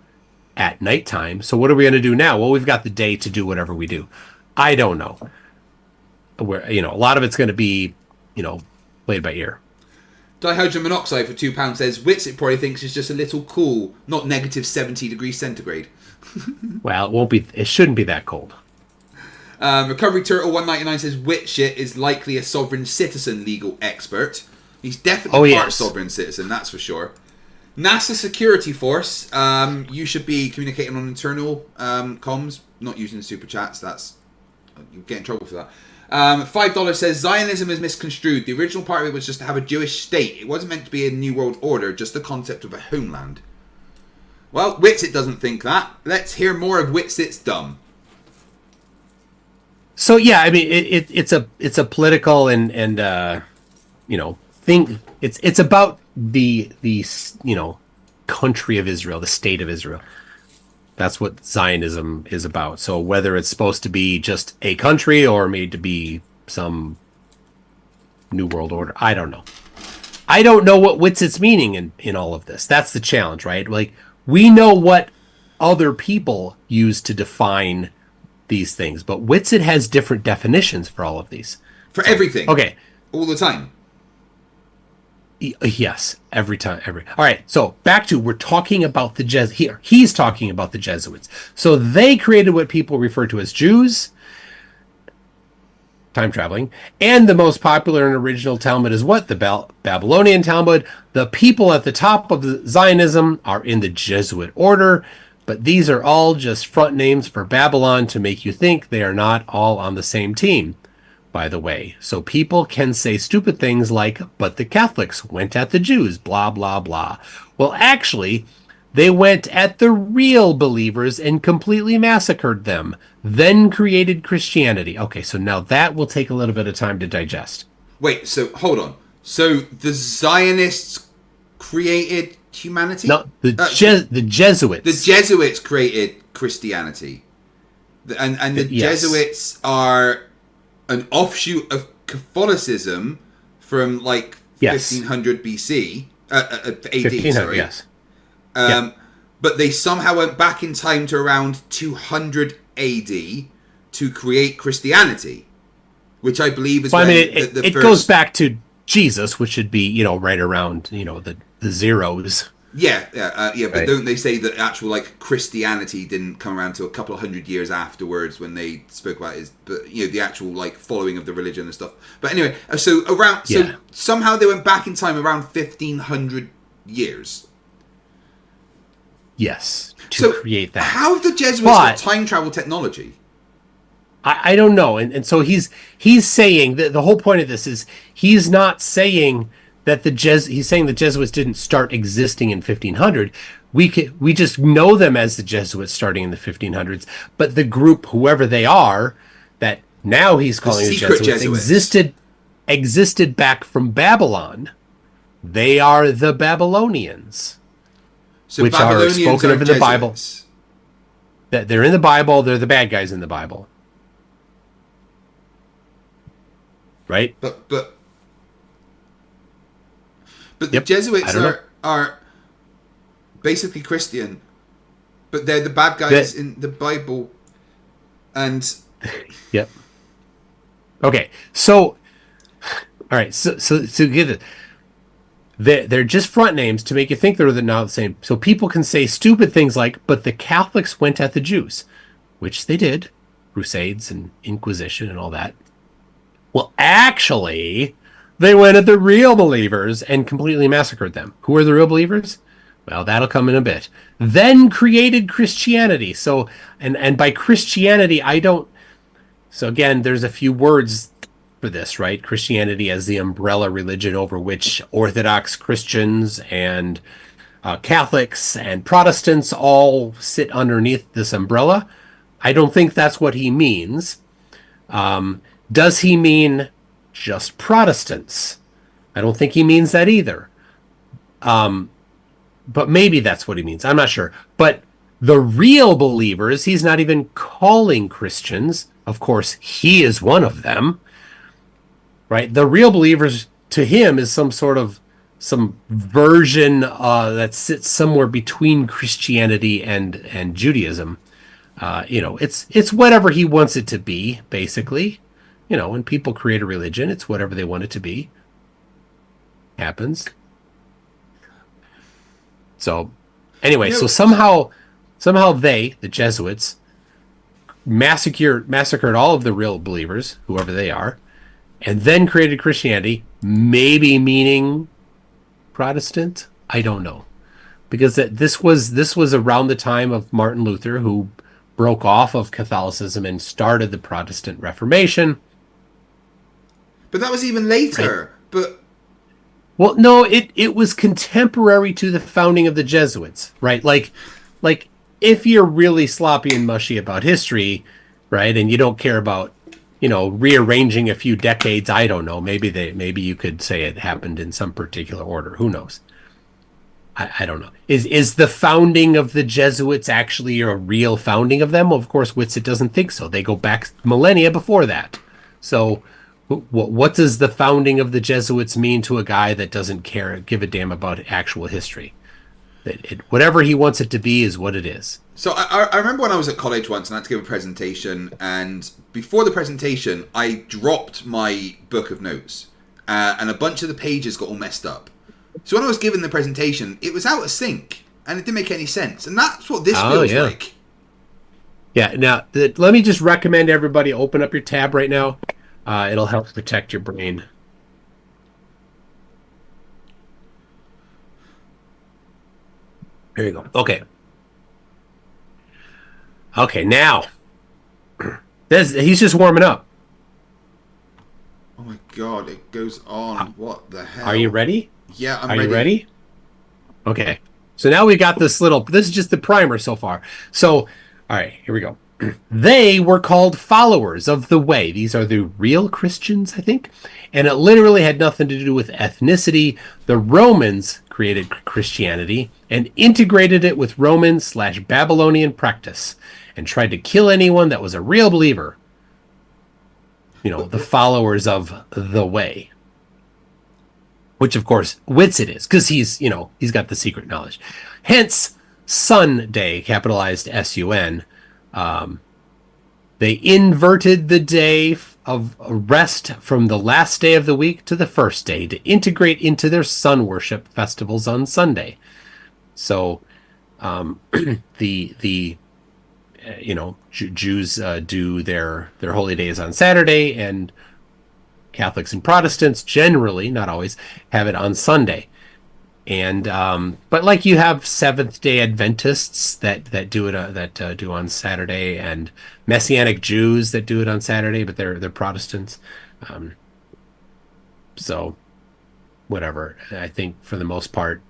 at nighttime. So what are we going to do now? Well, we've got the day to do whatever we do. I don't know. A lot of it's going to be, played by ear. Dihydrogen monoxide for £2 says, Witsits probably thinks it's just a little cool, not negative 70 degrees centigrade. Well, it shouldn't be that cold. Recovery Turtle 199 says, Witshit is likely a sovereign citizen legal expert. He's definitely part sovereign citizen, that's for sure. NASA Security Force, you should be communicating on internal comms, not using the super chats. You'll get in trouble for that. $5 says, Zionism is misconstrued. The original part of it was just to have a Jewish state. It wasn't meant to be a new world order, just the concept of a homeland. Well, Witsit doesn't think that. Let's hear more of Witsit's dumb. So yeah, I mean, it's a political and thing. It's about the country of Israel, the state of Israel. That's what Zionism is about. So whether it's supposed to be just a country or made to be some new world order, I don't know. I don't know what Witsit's meaning in all of this. That's the challenge, right? Like, we know what other people use to define these things, but Witsit has different definitions for all of these. For everything. Okay. All the time. Yes, every time. All right, so back to, we're talking about the here. He's talking about the Jesuits. So they created what people refer to as Jews, time traveling, and the most popular and original Talmud is what? The Babylonian Talmud. The people at the top of the Zionism are in the Jesuit order, but these are all just front names for Babylon to make you think they are not all on the same team, by the way. So people can say stupid things like, but the Catholics went at the Jews, blah, blah, blah. Well, actually, they went at the real believers and completely massacred them, then created Christianity. Okay, so now that will take a little bit of time to digest. Wait, so hold on. So the Zionists created humanity? No, the Jesuits. The Jesuits created Christianity. And the Jesuits are an offshoot of Catholicism from like 1500 BC, AD, sorry. Yes. But they somehow went back in time to around 200 AD to create Christianity, which I believe is well, when it first... goes back to Jesus, which should be, right around, the zeros. Yeah, but right. Don't they say that actual like Christianity didn't come around to a couple of hundred years afterwards when they spoke about the actual like following of the religion and stuff. But anyway, so somehow they went back in time around 1500 years. Yes, to create that. How have the Jesuits got time travel technology? I don't know, and so he's saying that the whole point of this is he's not saying that he's saying the Jesuits didn't start existing in 1500. We just know them as the Jesuits starting in the 1500s, but the group, whoever they are, that now he's calling the Jesuits, existed back from Babylon. They are the Babylonians, So which Babylonians are spoken of in the Bible. Jesuits. That they're in the Bible. They're the bad guys in the Bible, right? But the Jesuits are basically Christian, but they're the bad guys in the Bible. And yep. Okay, so all right, so get it. They're just front names to make you think they're now the same. So people can say stupid things like, "But the Catholics went at the Jews," which they did, Crusades and Inquisition and all that. Well, actually, they went at the real believers and completely massacred them. Who are the real believers? Well, that'll come in a bit. Then created Christianity. So, and by Christianity, so again, there's a few words for this, right? Christianity as the umbrella religion over which Orthodox Christians and Catholics and Protestants all sit underneath this umbrella. I don't think that's what he means. Does he mean just Protestants? I don't think he means that either. But maybe that's what he means. I'm not sure. But the real believers, he's not even calling Christians. Of course, he is one of them, right? The real believers to him is some version that sits somewhere between Christianity and Judaism. It's whatever he wants it to be, basically. When people create a religion, it's whatever they want it to be. Happens. So, anyway, so somehow they, the Jesuits, massacred all of the real believers, whoever they are, and then created Christianity, maybe meaning Protestant. I don't know, because this was around the time of Martin Luther, who broke off of Catholicism and started the Protestant Reformation. But that was even later. Right. Well, no, it was contemporary to the founding of the Jesuits, right? Like if you're really sloppy and mushy about history, right, and you don't care about, rearranging a few decades, I don't know, maybe you could say it happened in some particular order. Who knows? I don't know. Is the founding of the Jesuits actually a real founding of them? Well, of course, Witsit doesn't think so. They go back millennia before that. So what does the founding of the Jesuits mean to a guy that doesn't give a damn about actual history? Whatever he wants it to be is what it is. So I remember when I was at college once and I had to give a presentation, and before the presentation, I dropped my book of notes, and a bunch of the pages got all messed up. So when I was giving the presentation, it was out of sync, and it didn't make any sense. And that's what this feels like. Yeah, now, let me just recommend everybody open up your tab right now. It'll help protect your brain. There you go. Okay. Okay, now. He's just warming up. Oh my god, it goes on. What the hell? Are you ready? Yeah, I'm ready. Are you ready? Okay. So now we got this is just the primer so far. So, all right, here we go. They were called followers of the way. These are the real Christians, I think. And it literally had nothing to do with ethnicity. The Romans created Christianity and integrated it with Roman/Babylonian practice and tried to kill anyone that was a real believer. The followers of the way. Which, of course, Witsit is, because he's got the secret knowledge. Hence, Sunday, capitalized S-U-N. They inverted the day of rest from the last day of the week to the first day to integrate into their sun worship festivals on Sunday. So, Jews do their holy days on Saturday, and Catholics and Protestants generally, not always, have it on Sunday. And but like you have Seventh-day Adventists that do it do on Saturday, and Messianic Jews that do it on Saturday, but they're Protestants. So whatever. I think for the most part,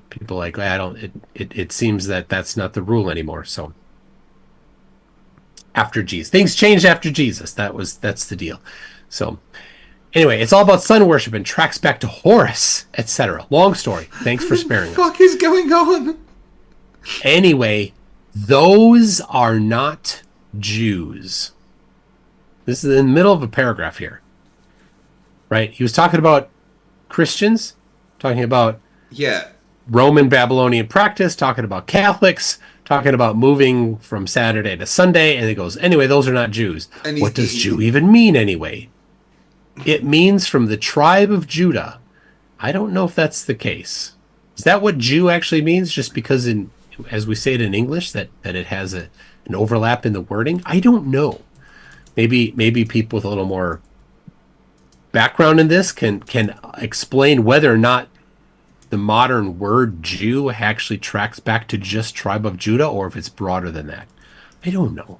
people are like, I don't. It seems that that's not the rule anymore. So after Jesus, things changed after Jesus. That's the deal. So anyway, it's all about sun worship and tracks back to Horus, etc. Long story. Thanks for sparing us. What the fuck is going on? Anyway, those are not Jews. This is in the middle of a paragraph here. Right? He was talking about Christians, talking about Yeah. Roman Babylonian practice, talking about Catholics, talking about moving from Saturday to Sunday, and he goes, anyway, those are not Jews. And What does Jew even mean anyway? It means from the tribe of Judah. I don't know if that's the case. Is that what Jew actually means? Just because as we say it in English, that it has an overlap in the wording? I don't know. Maybe people with a little more background in this can explain whether or not the modern word Jew actually tracks back to just tribe of Judah, or if it's broader than that. I don't know.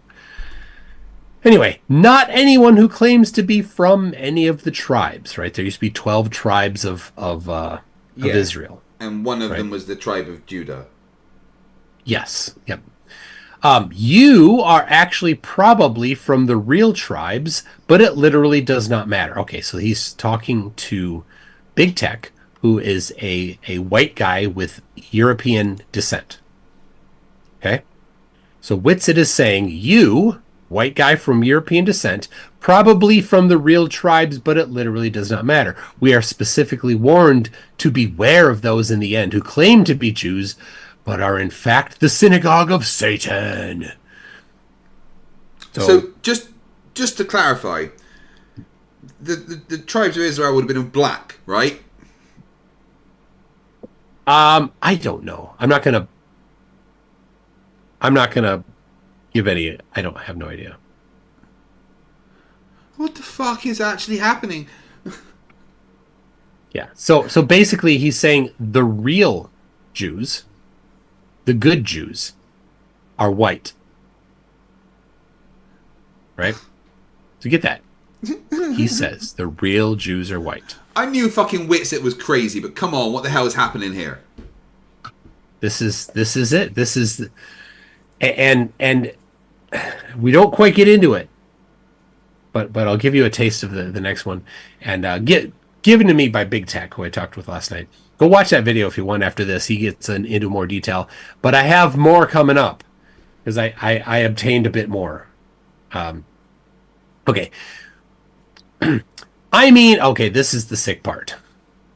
Anyway, not anyone who claims to be from any of the tribes, right? There used to be 12 tribes of Israel. And one of Right. them was the tribe of Judah. Yes. Yep. You are actually probably from the real tribes, but it literally does not matter. Okay, so he's talking to Big Tech, who is a white guy with European descent. Okay? So Witsit is saying, you, white guy from European descent, probably from the real tribes, but it literally does not matter. We are specifically warned to beware of those in the end who claim to be Jews, but are in fact the synagogue of Satan. So just to clarify, the tribes of Israel would have been in black, right? I don't know. I'm not gonna give any. I have no idea. What the fuck is actually happening? Yeah. So basically, he's saying the real Jews, the good Jews, are white. Right? So get that. He says the real Jews are white. I knew fucking Witsit was crazy, but come on, what the hell is happening here? This is it. This is, and we don't quite get into it, but I'll give you a taste of the next one, and given to me by Big Tech, who I talked with last night. Go watch that video if you want. After this, he gets into more detail, but I have more coming up because I obtained a bit more. Okay. I mean, okay, this is the sick part.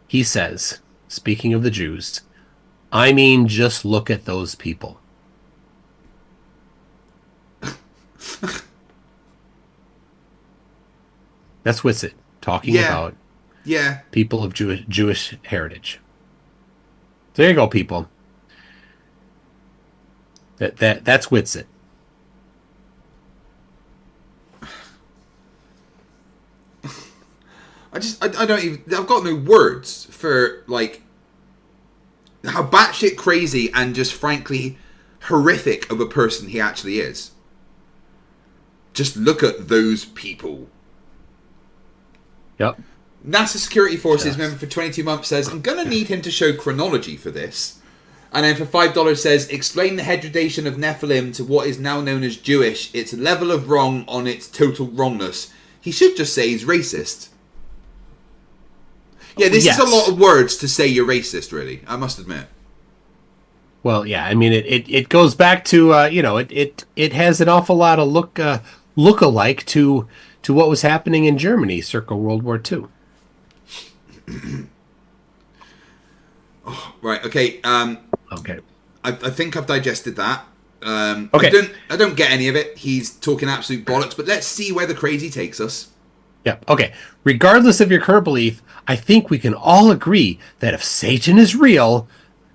He says, speaking of the Jews, I mean, just look at those people. That's Witsit talking about people of Jewish heritage. There you go, people. That's Witsit. I don't even. I've got no words for like how batshit crazy and just frankly horrific of a person he actually is. Just look at those people. Yep. NASA Security Forces member for 22 months says, I'm going to need him to show chronology for this. And then for $5 says, explain the heredation of Nephilim to what is now known as Jewish. It's a level of wrong on its total wrongness. He should just say he's racist. Yeah, this is a lot of words to say you're racist, really. I must admit. Well, yeah, I mean, it goes back to, it has an awful lot of look-alike to what was happening in Germany circa World War II. Oh, right, okay. Okay. I think I've digested that. Okay. I don't get any of it. He's talking absolute bollocks, but let's see where the crazy takes us. Yeah, okay. Regardless of your current belief, I think we can all agree that if Satan is real,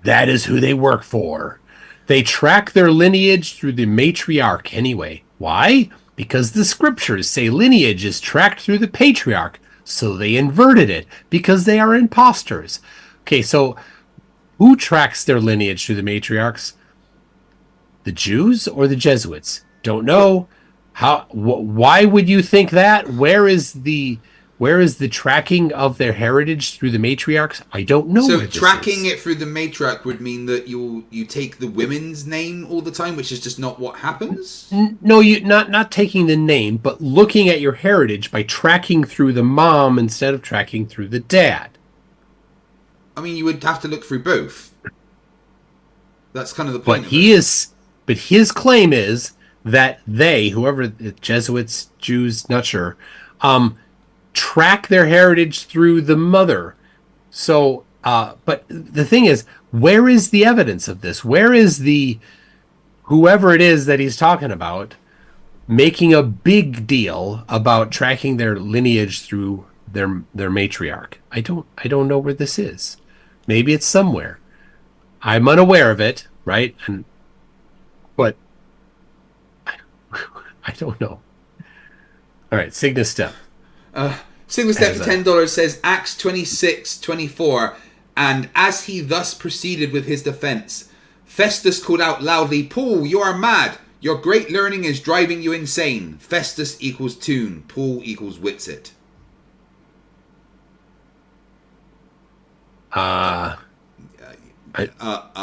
that is who they work for. They track their lineage through the matriarch anyway. Why? Because the scriptures say lineage is tracked through the patriarch, so they inverted it because they are imposters. Okay, so who tracks their lineage through the matriarchs? The Jews or the Jesuits? Don't know. Why would you think that? Where is the Where is the tracking of their heritage through the matriarchs? I don't know. So tracking it through the matriarch would mean that you take the women's name all the time, which is just not what happens. No, you not taking the name, but looking at your heritage by tracking through the mom instead of tracking through the dad. I mean, you would have to look through both. That's kind of the point. But his claim is that they, whoever, Jesuits, Jews, not sure, track their heritage through the mother. So, but the thing is, where is the evidence of this? Where is whoever it is that he's talking about making a big deal about tracking their lineage through their matriarch? I don't know where this is. Maybe it's somewhere. I'm unaware of it, right? But I don't know. All right, Cygnus Step. Cygnus Step for $10 says Acts 26:24, and as he thus proceeded with his defense, Festus called out loudly, "Paul, you are mad. Your great learning is driving you insane." Festus equals Toon. Paul equals Witsit.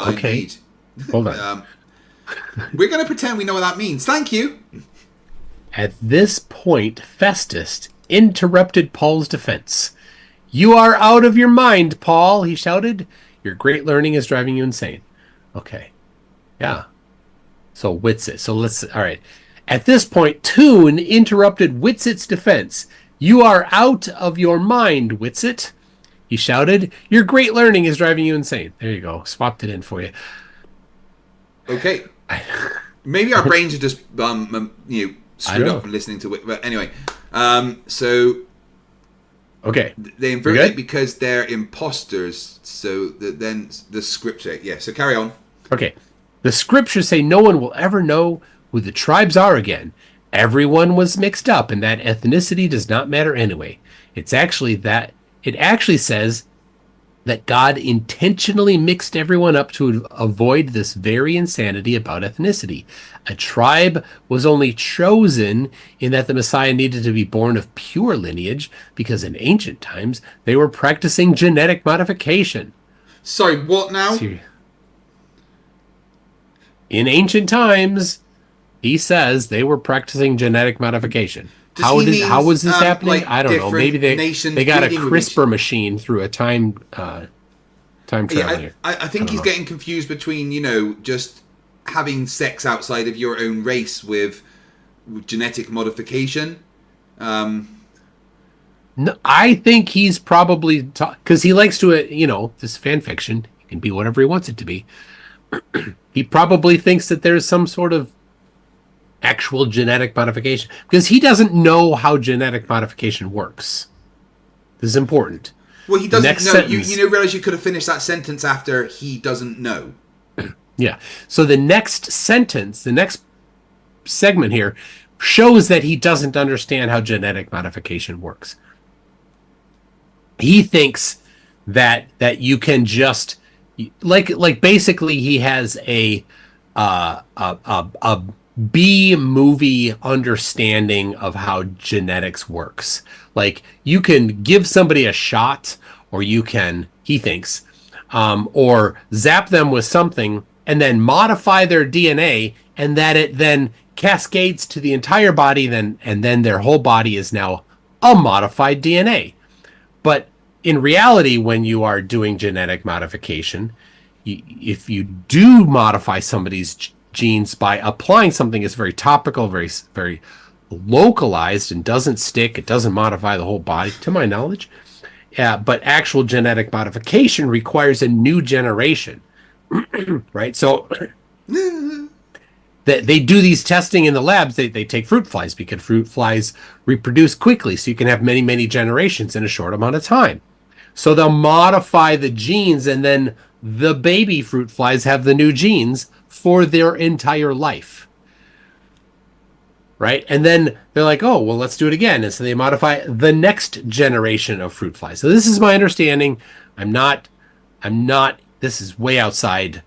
Okay. Indeed. Hold on. We're going to pretend we know what that means. Thank you. At this point, Festus interrupted Paul's defense. "You are out of your mind, Paul," he shouted. "Your great learning is driving you insane." Okay. Yeah. So Witsit. So all right. At this point, Toon interrupted Witsit's defense. "You are out of your mind, Witsit," he shouted. "Your great learning is driving you insane." There you go. Swapped it in for you. Okay. Maybe our brains are just screwed up from listening to it. But anyway, so okay, they invert it because they're imposters. So then the scripture, so carry on. Okay, the scriptures say no one will ever know who the tribes are again. Everyone was mixed up, and that ethnicity does not matter anyway. It actually says that God intentionally mixed everyone up to avoid this very insanity about ethnicity. A tribe was only chosen in that the Messiah needed to be born of pure lineage because in ancient times they were practicing genetic modification. Sorry, what now? In ancient times, he says they were practicing genetic modification. How was this happening? Like I don't know. Maybe they got a CRISPR machine through a time travel here. I think he's getting confused between, just having sex outside of your own race with genetic modification. No, I think he's probably because he likes to, this fan fiction. It can be whatever he wants it to be. He probably thinks that there's some sort of actual genetic modification because he doesn't know how genetic modification works. This is important. Well, he doesn't know. You realize you could have finished that sentence after "he doesn't know." Yeah. So the next sentence, the next segment here, shows that he doesn't understand how genetic modification works. He thinks that you can just like basically he has a B movie understanding of how genetics works. Like you can give somebody a shot, or you can, he thinks, or zap them with something and then modify their DNA, and that it then cascades to the entire body, and then their whole body is now a modified DNA. But in reality, when you are doing genetic modification, if you do modify somebody's genes by applying something that's very topical, very, very localized, and doesn't stick, it doesn't modify the whole body, to my knowledge. But actual genetic modification requires a new generation, right? So they do these testing in the labs. They take fruit flies because fruit flies reproduce quickly, so you can have many, many generations in a short amount of time. So they'll modify the genes, and then the baby fruit flies have the new genes for their entire life, right? And then they're like, oh, well, let's do it again. And so they modify the next generation of fruit flies. So this is my understanding. I'm not, this is way outside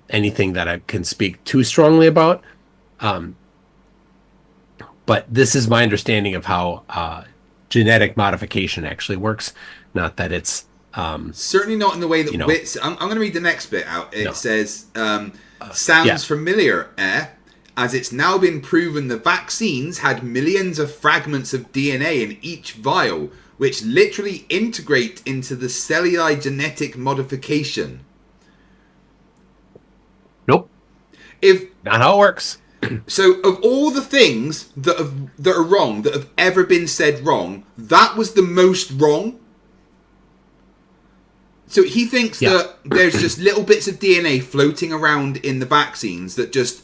anything that I can speak too strongly about. But this is my understanding of how genetic modification actually works. Not that it's certainly not in the way that you know, Wits. I'm going to read the next bit out. It No. says, "Sounds familiar, eh? As it's now been proven the vaccines had millions of fragments of DNA in each vial, which literally integrate into the cellular genetic modification." Nope, If not how it works. so, of all the things that are wrong that have ever been said wrong, that was the most wrong. So he thinks that there's just little bits of DNA floating around in the vaccines that just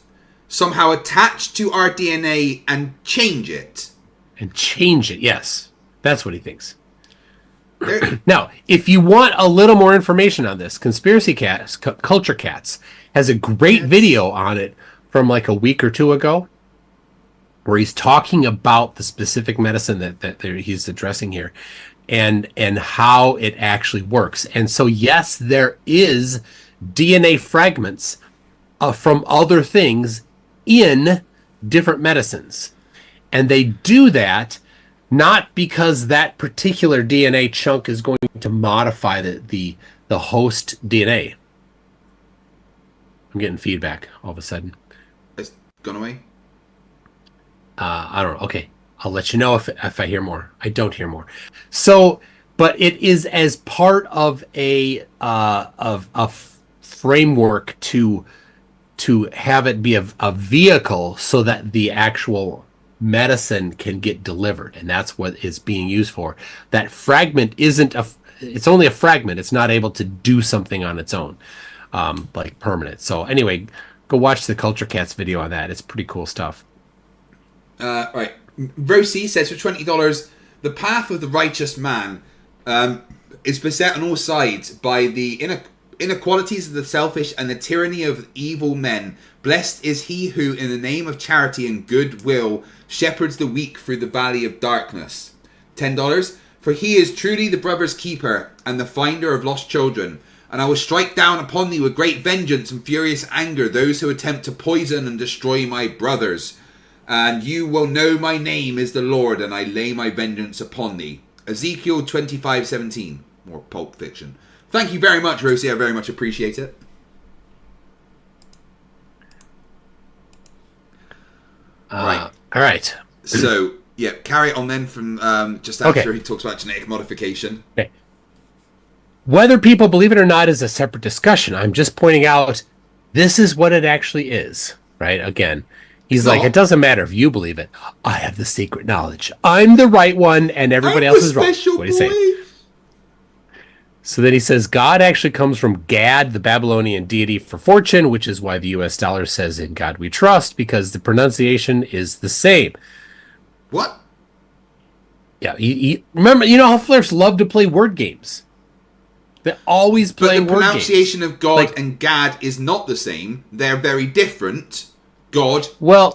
somehow attach to our DNA and change it. And change it, yes. That's what he thinks. Now, if you want a little more information on this, Conspiracy Cats, Culture Cats, has a great video on it from like a week or two ago, where he's talking about the specific medicine that he's addressing here, and how it actually works. And so, yes, there is DNA fragments from other things in different medicines, and they do that not because that particular DNA chunk is going to modify the host DNA. I'm getting feedback all of a sudden. It's gone away. I don't know. Okay, I'll let you know if I hear more. I don't hear more. So, but it is as part of a framework to have it be a vehicle so that the actual medicine can get delivered, and that's what it's being used for. That fragment it's only a fragment. It's not able to do something on its own, like permanent. So anyway, go watch the Culture Cats video on that. It's pretty cool stuff. Right. Rosie says for $20, the path of the righteous man is beset on all sides by the inequalities of the selfish and the tyranny of evil men. Blessed is he who, in the name of charity and goodwill, shepherds the weak through the valley of darkness. $10, for he is truly the brother's keeper and the finder of lost children. And I will strike down upon thee with great vengeance and furious anger those who attempt to poison and destroy my brothers. And you will know my name is the Lord, and I lay my vengeance upon thee. Ezekiel 25:17. More Pulp Fiction. Thank you very much, Rosie. I very much appreciate it. Right. All right. So, yeah, carry on then from just after he talks about genetic modification. Okay. Whether people believe it or not is a separate discussion. I'm just pointing out this is what it actually is, right? Again, he's like, it doesn't matter if you believe it. I have the secret knowledge. I'm the right one, and everybody else is wrong. What do you say? So then he says, God actually comes from Gad, the Babylonian deity for fortune, which is why the US dollar says in God we trust, because the pronunciation is the same. What? Yeah, remember, you know how Flerfs love to play word games. They always play word games. But the pronunciation of God and Gad is not the same. They're very different. God,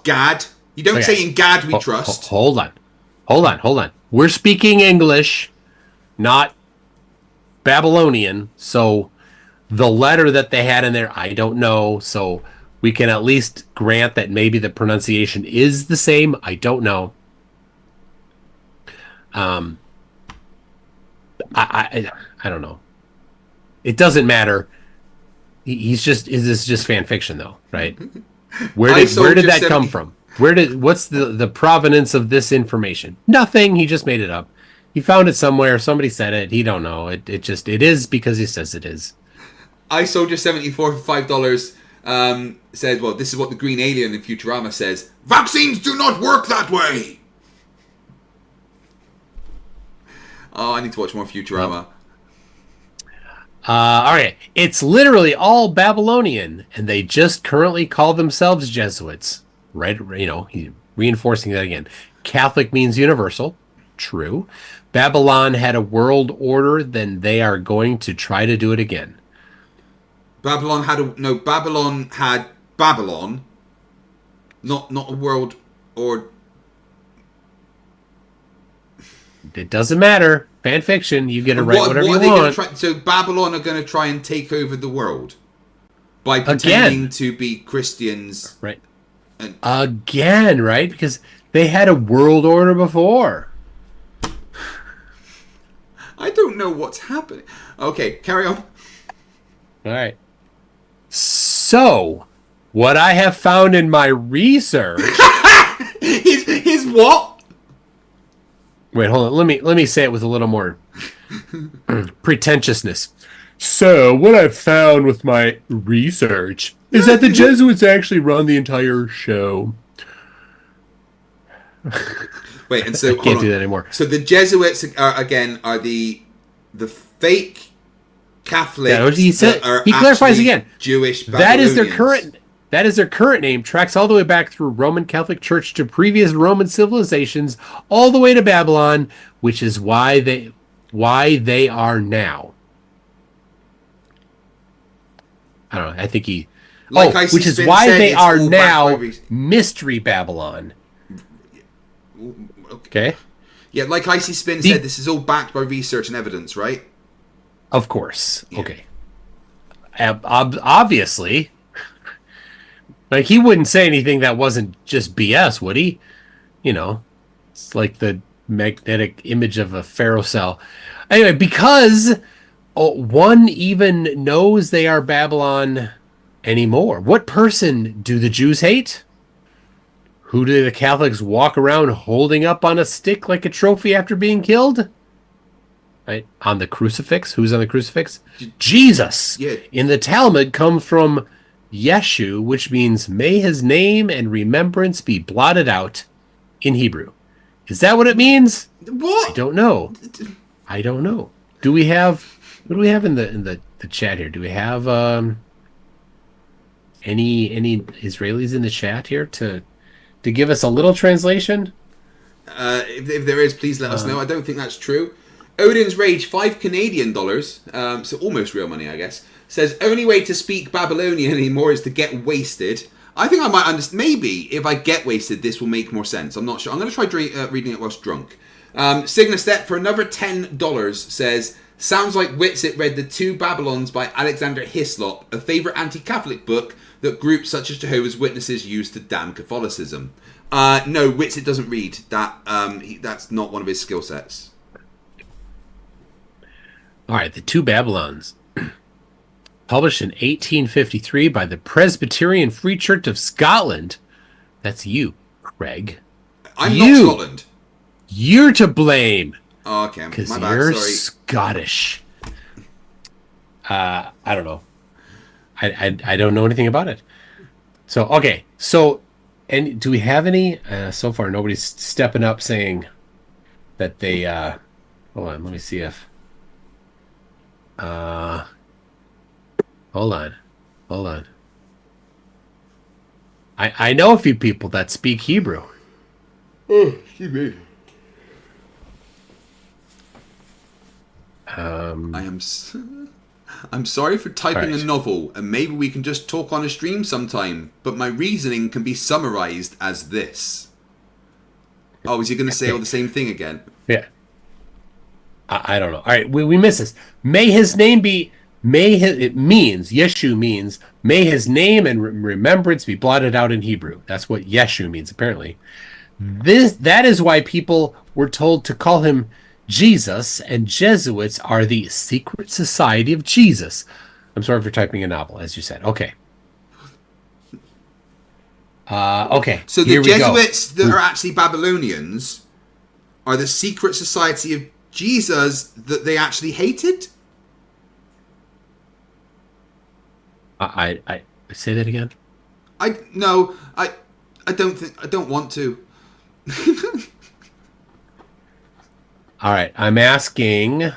Gad. You don't say in Gad we trust. Hold on. We're speaking English, not Babylonian. So the letter that they had in there, I don't know. So we can at least grant that maybe the pronunciation is the same. I don't know. I don't know. It doesn't matter. This is just fan fiction, though, right? Where did that come from? What's the provenance of this information? Nothing. He just made it up. He found it somewhere. Somebody said it. He don't know. It is because he says it is. iSoldier74 for $5 says, well, this is what the green alien in Futurama says. Vaccines do not work that way. Oh, I need to watch more Futurama. All right. It's literally all Babylonian, and they just currently call themselves Jesuits. Right? You know, he's reinforcing that again. Catholic means universal. True. Babylon had a world order, then they are going to try to do it again. Babylon had Babylon, not a world or. It doesn't matter. Fan fiction. You get to write whatever you want. So Babylon are going to try and take over the world by pretending to be Christians. Right. Again, right? Because they had a world order before. I don't know what's happening. Okay, carry on. All right. So, what I have found in my research. His what? Wait, hold on. Let me say it with a little more pretentiousness. So, what I've found with my research is that the Jesuits actually run the entire show. Wait, and so I can't do that anymore. So the Jesuits are the fake Catholics. Yeah, he said. That are He clarifies actually again. Jewish. That is their Babylonians. current name. Tracks all the way back through Roman Catholic Church to previous Roman civilizations, all the way to Babylon, which is why they are now. I don't know. I think he. Like I see which is Spin why said, they it's are all now backed by Mystery Babylon. Okay. Yeah, like Icy Spin said, this is all backed by research and evidence, right? Of course. Yeah. Okay. Obviously. Like, he wouldn't say anything that wasn't just BS, would he? You know, it's like the magnetic image of a ferrocell. Anyway, because one even knows they are Babylon anymore. What person do the Jews hate? Who do the Catholics walk around holding up on a stick like a trophy after being killed? Right? On the crucifix. Who's on the crucifix? Jesus. Yeah. In the Talmud comes from Yeshu, which means may his name and remembrance be blotted out in Hebrew. Is that what it means? What? I don't know. Do we have what do we have in the chat here? Do we have any Israelis in the chat here to give us a little translation? If there is, please let us know. I don't think that's true. Odin's Rage, $5 Canadian, so almost real money, I guess, says, only way to speak Babylonian anymore is to get wasted. I think I might understand. Maybe if I get wasted, this will make more sense. I'm not sure. I'm going to try reading it whilst drunk. Signa Step for another $10 says, sounds like Witsit read The Two Babylons by Alexander Hislop, a favourite anti-Catholic book that groups such as Jehovah's Witnesses use to damn Catholicism. No, Witsit doesn't read. That's not one of his skill sets. All right, The Two Babylons. Published in 1853 by the Presbyterian Free Church of Scotland. That's you, Kreg. I'm not Scotland. You're to blame. Oh, okay, Because my bad, you're sorry. Scottish. I don't know. I don't know anything about it. So, okay. So, and do we have any? So far, nobody's stepping up saying that they... hold on, let me see if... Hold on. I know a few people that speak Hebrew. Oh, excuse me. I'm sorry for typing a novel, and maybe we can just talk on a stream sometime, but my reasoning can be summarized as this. Oh, is he going to say all the same thing again? Yeah. I don't know. All right, we miss this. May his name be... Yeshu means, may his name and remembrance be blotted out in Hebrew. That's what Yeshu means, apparently. That is why people were told to call him Jesus, and Jesuits are the secret society of Jesus. I'm sorry for typing a novel, as you said. Okay. Okay. So the Jesuits that are actually Babylonians are the secret society of Jesus that they actually hated? I say that again. I don't want to. All right, I'm asking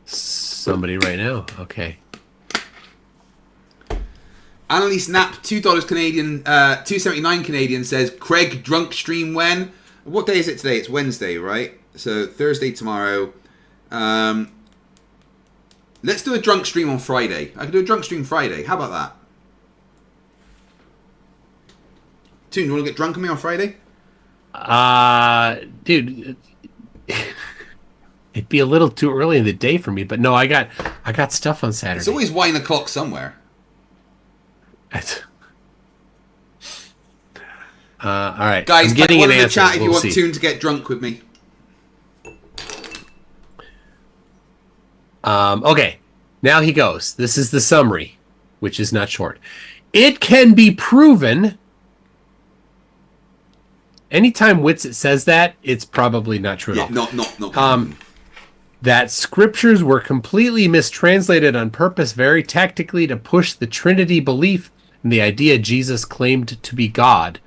somebody right now. Okay. Annalise Knapp, $2 Canadian, $2.79 Canadian says, Kreg drunk stream when? What day is it today? It's Wednesday, right? So Thursday tomorrow. Let's do a drunk stream on Friday. I can do a drunk stream Friday. How about that? Toon, you want to get drunk with me on Friday? Dude, it'd be a little too early in the day for me, but no, I got stuff on Saturday. It's always wine o'clock somewhere. All right. Guys, I'm getting one an in the answer. chat if you We'll want see. Toon to get drunk with me. Okay. Now he goes. This is the summary, which is not short. It can be proven. Anytime Witsits says that, it's probably not true at all. Not. That scriptures were completely mistranslated on purpose, very tactically, to push the Trinity belief and the idea Jesus claimed to be God.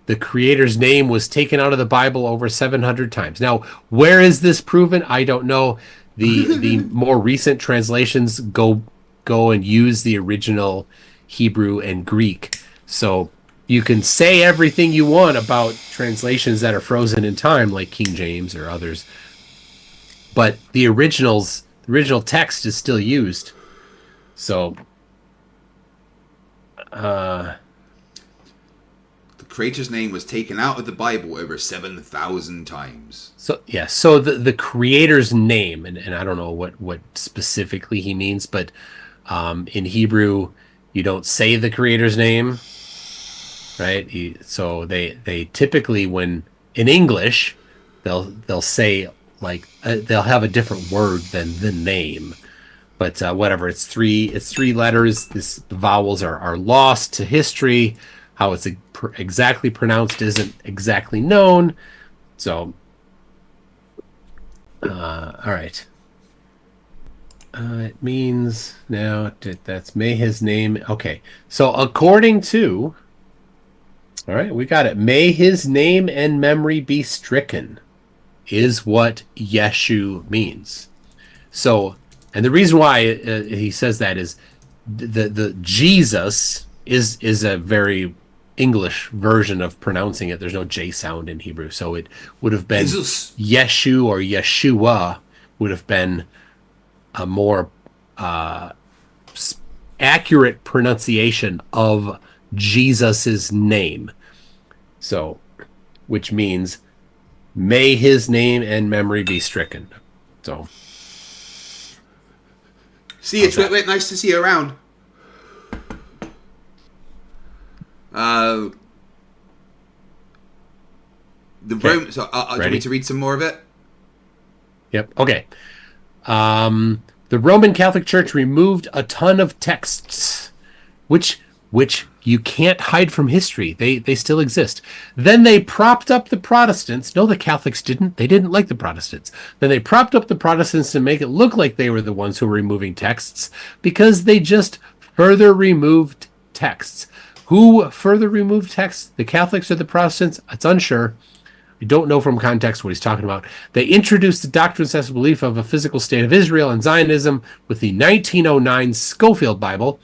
The Creator's name was taken out of the Bible over 700 times. Now, where is this proven? I don't know. The more recent translations go and use the original Hebrew and Greek. So you can say everything you want about translations that are frozen in time, like King James or others. But the original text is still used. So, The Creator's name was taken out of the Bible over 7,000 times. So the Creator's name, and I don't know what specifically he means, but in Hebrew, you don't say the Creator's name, right? So they typically, when in English, they'll say like they'll have a different word than the name, but whatever. It's three letters. The vowels are lost to history. How it's exactly pronounced isn't exactly known. So, all right. It means now that's may his name. Okay. So according to, all right, we got it. May his name and memory be stricken is what Yeshu means. So, and the reason why he says that is the Jesus is a very English version of pronouncing it. There's no J sound in Hebrew, so it would have been Jesus. Yeshu or Yeshua would have been a more accurate pronunciation of Jesus's name. So, which means may his name and memory be stricken. So, see you, Twitwit. Nice to see you around. Do you want me to read some more of it? Yep. Okay. The Roman Catholic Church removed a ton of texts, which you can't hide from history. They still exist. Then they propped up the Protestants. No, the Catholics didn't. They didn't like the Protestants. Then they propped up the Protestants to make it look like they were the ones who were removing texts because they just further removed texts. Who further removed texts? The Catholics or the Protestants? It's unsure. We don't know from context what he's talking about. They introduced the doctrines as belief of a physical state of Israel and Zionism with the 1909 Schofield Bible,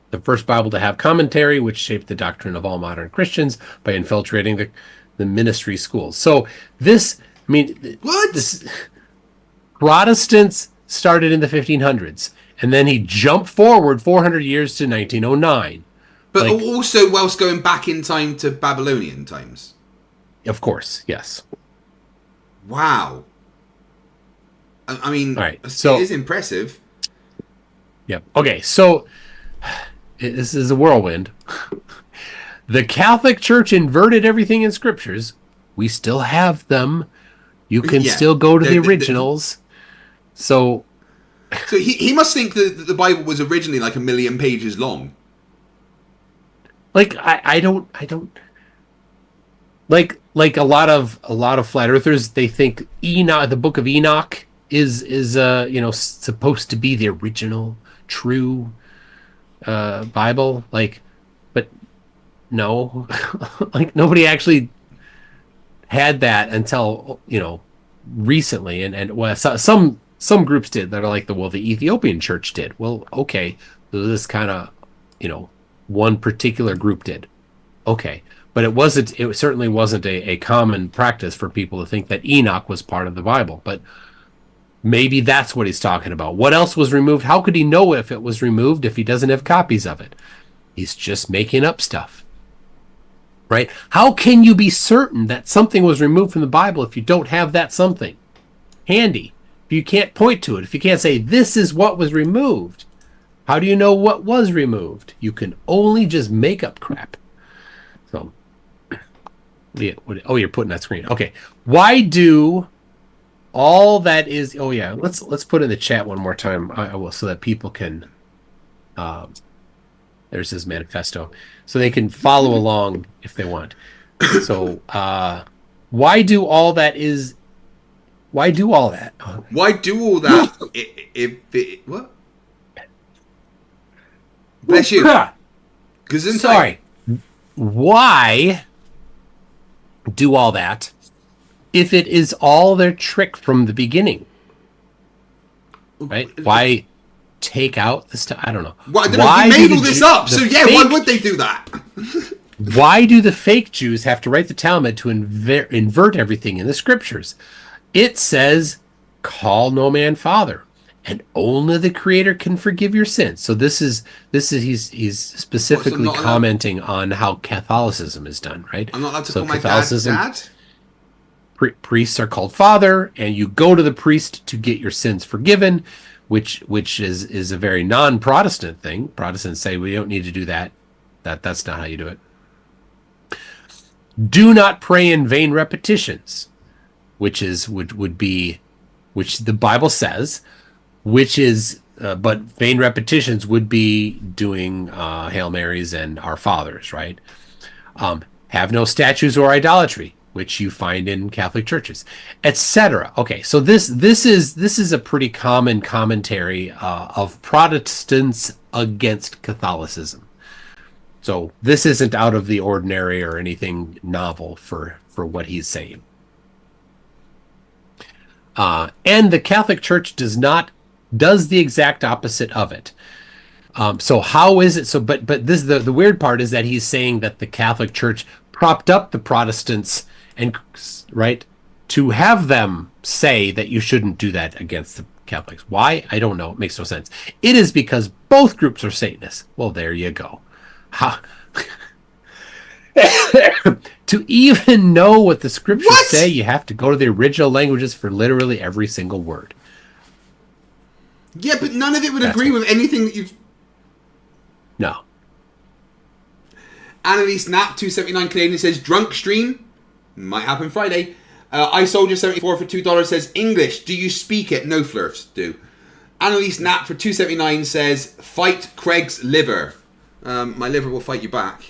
the first Bible to have commentary, which shaped the doctrine of all modern Christians by infiltrating the ministry schools. So this, I mean, What? Protestants started in the 1500s, and then he jumped forward 400 years to 1909. But also whilst going back in time to Babylonian times. Of course, yes. Wow. I mean, All right, it is impressive. Yep. Okay, so this is a whirlwind. The Catholic Church inverted everything in scriptures. We still have them. You can still go to the originals. So he must think that the Bible was originally like 1 million pages long. like I don't like a lot of flat earthers, they think Enoch, the book of Enoch is supposed to be the original true Bible, but no. Like nobody actually had that until recently, and well, some groups did that are like the Ethiopian church did. Well, okay, this kind of one particular group did, okay, but it certainly wasn't a common practice for people to think that Enoch was part of the Bible. But maybe that's what he's talking about. What else was removed? How could he know if it was removed if he doesn't have copies of it? He's just making up stuff, right? How can you be certain that something was removed from the Bible if you don't have that something handy? If you can't point to it, if you can't say this is what was removed, how do you know what was removed? You can only just make up crap. So, all Oh, you're putting that screen. Okay. Why do all that is? Oh yeah. Let's put it in the chat one more time. I will, so that people can. There's his manifesto, so they can follow along if they want. So, why do all that is? Why do all that? Why do all that? What? Bless you. Gesundheit. Sorry. Why do all that if it is all their trick from the beginning? Right? Why take out the stuff? I don't know. Well, I don't know. You made all this up, so yeah, why would they do that? Why do the fake Jews have to write the Talmud to invert everything in the scriptures? It says, "Call no man father, and only the Creator can forgive your sins." So he's specifically commenting on how Catholicism is done, right? I'm not allowed to so call my dad. Priests are called father, and you go to the priest to get your sins forgiven, which is a very non-Protestant thing. Protestants say we don't need to do that. That's not how you do it. Do not pray in vain repetitions, which the Bible says, but vain repetitions would be doing Hail Marys and Our Fathers, right? Have no statues or idolatry, which you find in Catholic churches, etc. Okay, so this is a pretty common commentary of Protestants against Catholicism. So this isn't out of the ordinary or anything novel for what he's saying. And the Catholic Church does the exact opposite of it. So how is it? So, but this the weird part is that he's saying that the Catholic Church propped up the Protestants and right to have them say that you shouldn't do that against the Catholics. Why? I don't know. It makes no sense. It is because both groups are Satanists. Well, there you go. To even know what the scriptures say, you have to go to the original languages for literally every single word. Yeah, but none of it would agree with anything that you've... No. Annalise Knapp, 279 Canadian, says, drunk stream. Might happen Friday. iSoldier74 for $2 says, English, do you speak it? No, Flerfs do. Annalise Knapp for 279 says, fight Kreg's liver. My liver will fight you back.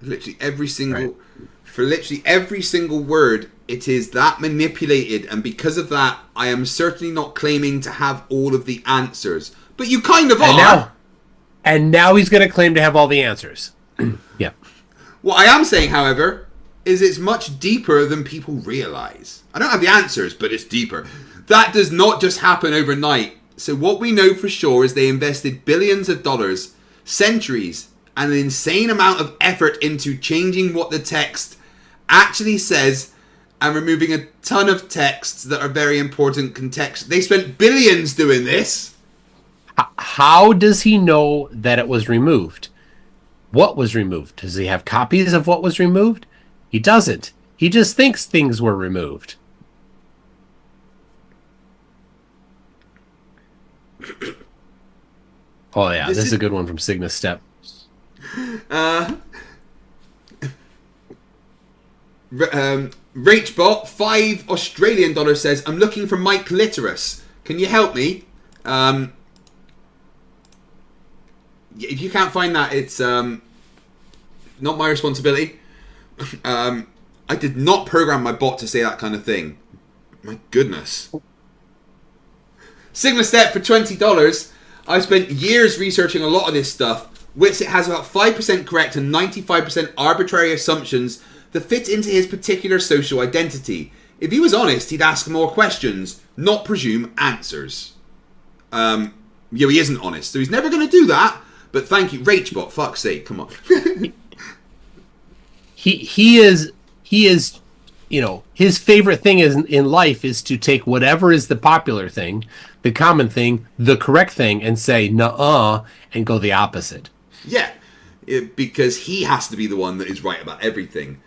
Literally every single, for literally every single word, it is that manipulated, and because of that, I am certainly not claiming to have all of the answers. But you kind of are. And now he's going to claim to have all the answers. Yeah. What I am saying, however, is it's much deeper than people realize. I don't have the answers, but it's deeper. That does not just happen overnight. So what we know for sure is they invested billions of dollars, centuries, and an insane amount of effort into changing what the text actually says and removing a ton of texts that are very important context. They spent billions doing this. How does he know that it was removed? What was removed? Does he have copies of what was removed? He doesn't. He just thinks things were removed. Oh yeah, this is a good one from Cygnus Step. Rachbot, $5 Australian says, I'm looking for Mike Litterus. Can you help me? If you can't find that, it's not my responsibility. I did not program my bot to say that kind of thing. My goodness. Sigma Step for $20. I've spent years researching a lot of this stuff. Witsit has about 5% correct and 95% arbitrary assumptions that fit into his particular social identity. If he was honest, he'd ask more questions, not presume answers. Yeah, he isn't honest, so he's never going to do that. But thank you, Rachbot. Fuck's sake, come on. he is, you know, his favorite thing in life is to take whatever is the popular thing, the common thing, the correct thing, and say nuh-uh, and go the opposite. Yeah, because he has to be the one that is right about everything.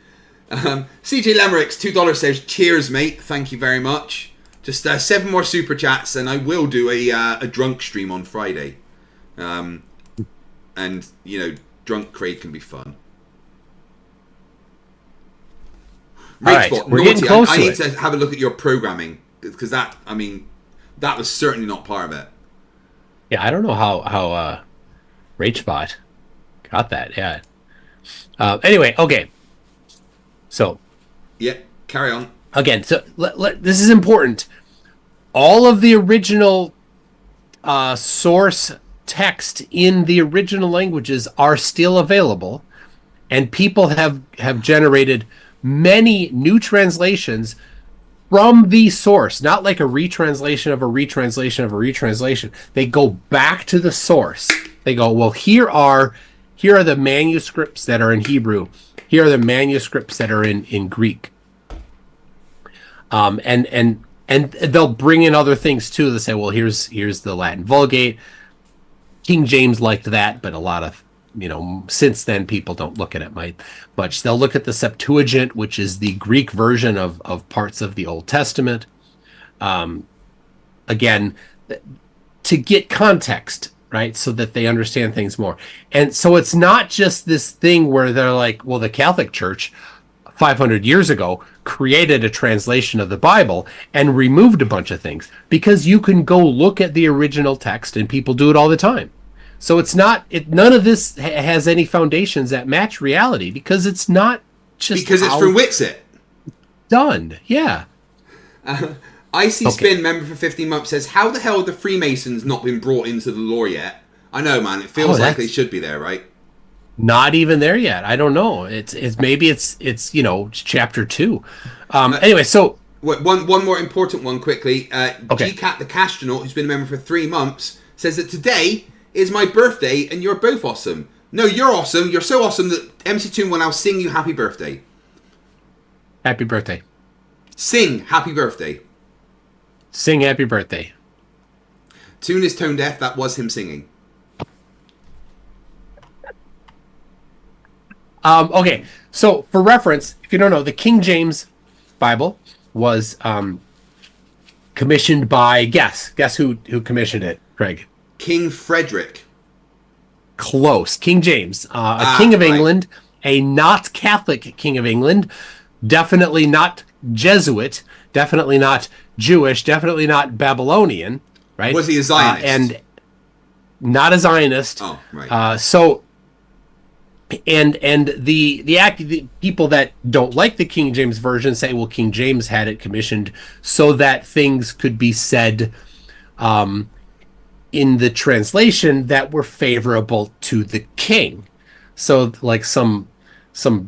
CJ Lemericks, $2 says, cheers, mate. Thank you very much. Just 7 more super chats, and I will do a drunk stream on Friday. And drunk Kreg can be fun. All right, Spot, we're naughty. getting close I to need it. to have a look at your programming, because that was certainly not part of it. Yeah, I don't know how Rachbot got that. Yeah. Anyway, okay. So Yeah, carry on. again, so this is important. All of the original source text in the original languages are still available, and people have generated many new translations from the source, not like a retranslation of a retranslation of a retranslation. They go back to the source. They go, well, here are the manuscripts that are in Hebrew. Here are the manuscripts that are in Greek. And they'll bring in other things too. They say, well, here's the Latin Vulgate. King James liked that, but a lot of since then people don't look at it much. They'll look at the Septuagint, which is the Greek version of parts of the Old Testament. Again, to get context, right, so that they understand things more. And so it's not just this thing where they're like, well, the Catholic Church 500 years ago created a translation of the Bible and removed a bunch of things, because you can go look at the original text, and people do it all the time. So it's not none of this has any foundations that match reality, because it's not just because it's from Witsit. Done. Yeah. Icy Spin, member for 15 months, says, how the hell have the Freemasons not been brought into the lore yet? I know, man. It feels like they should be there, right? Not even there yet. I don't know. It's maybe it's chapter 2. Anyway, so one more important one quickly. Okay. GCat the Castronaut, who's been a member for 3 months, says that today is my birthday and you're both awesome. No, you're awesome. You're so awesome that MC Toon will now sing you happy birthday. Happy birthday. Sing happy birthday. Sing happy birthday. Toon is tone deaf. That was him singing. Okay, so for reference, if you don't know, the King James Bible was commissioned by guess who commissioned it, Kreg? King Frederick. Close. King James, a king of England, a not Catholic king of England, definitely not Jesuit, definitely not Jewish, definitely not Babylonian, right? Was he a Zionist? And not a Zionist. Oh, right. And the people that don't like the King James version say, well, King James had it commissioned so that things could be said in the translation that were favorable to the king. So like some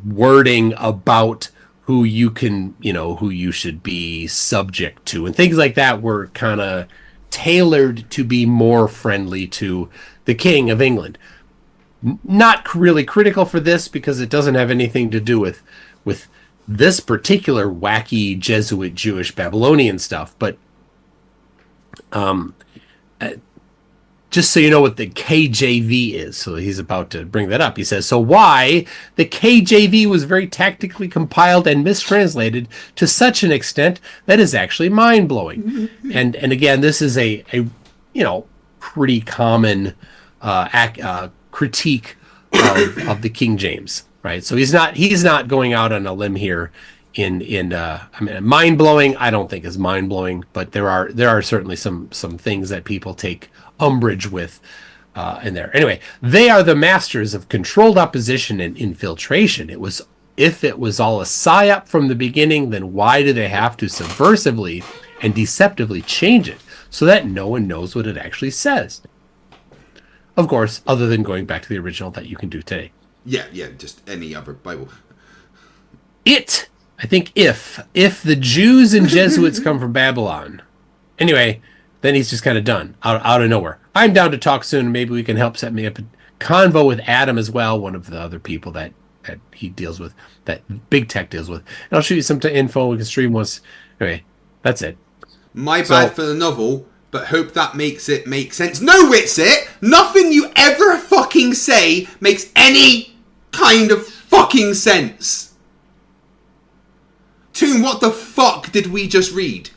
wording about who you can, who you should be subject to, and things like that were kind of tailored to be more friendly to the King of England. Not really critical for this, because it doesn't have anything to do with this particular wacky Jesuit Jewish Babylonian stuff, but just so you know what the KJV is. So he's about to bring that up. He says, so why the KJV was very tactically compiled and mistranslated to such an extent that is actually mind-blowing. And again, this is a pretty common critique of the King James, right? So he's not going out on a limb here mind-blowing, I don't think is mind-blowing, but there are certainly some things that people take umbrage with in there. Anyway, they are the masters of controlled opposition and infiltration. If it was all a psyop from the beginning, then why do they have to subversively and deceptively change it so that no one knows what it actually says? Of course, other than going back to the original that you can do today. Yeah, just any other Bible. I think if the Jews and Jesuits come from Babylon, anyway, then he's just kind of done out of nowhere. I'm down to talk soon. Maybe we can help set me up a convo with Adam as well, one of the other people that he deals with, that Big Tech deals with. And I'll show you some info. We can stream once. Anyway, that's it. My bad for the novel, but hope that makes it make sense. No, Witsit! Nothing you ever fucking say makes any kind of fucking sense. Toon, what the fuck did we just read?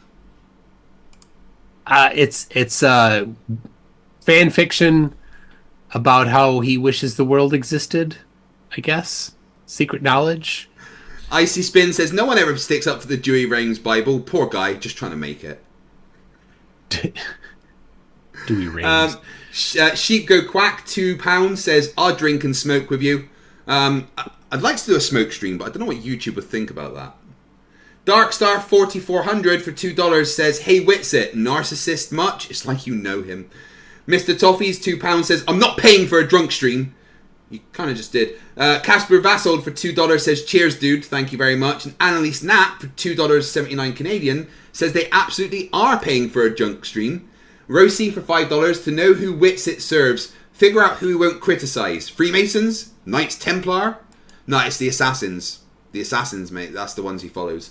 It's fan fiction about how he wishes the world existed, I guess. Secret knowledge. Icy Spin says, no one ever sticks up for the Dewey Rames Bible. Poor guy, just trying to make it. Dewey Rames. Sheep Go Quack, £2, says, I'll drink and smoke with you. I'd like to do a smoke stream, but I don't know what YouTube would think about that. Darkstar 4400 for $2 says, hey Witsit, narcissist much? It's like you know him. Mr. Toffees, £2 says, I'm not paying for a drunk stream. You kind of just did. Casper Vassold for $2 says, cheers dude, thank you very much. And Annalise Knapp for $2.79 Canadian says they absolutely are paying for a drunk stream. Rosie for $5 to know who Witsit serves. Figure out who he won't criticize. Freemasons? Knights Templar? No, it's the Assassins. The Assassins, mate. That's the ones he follows.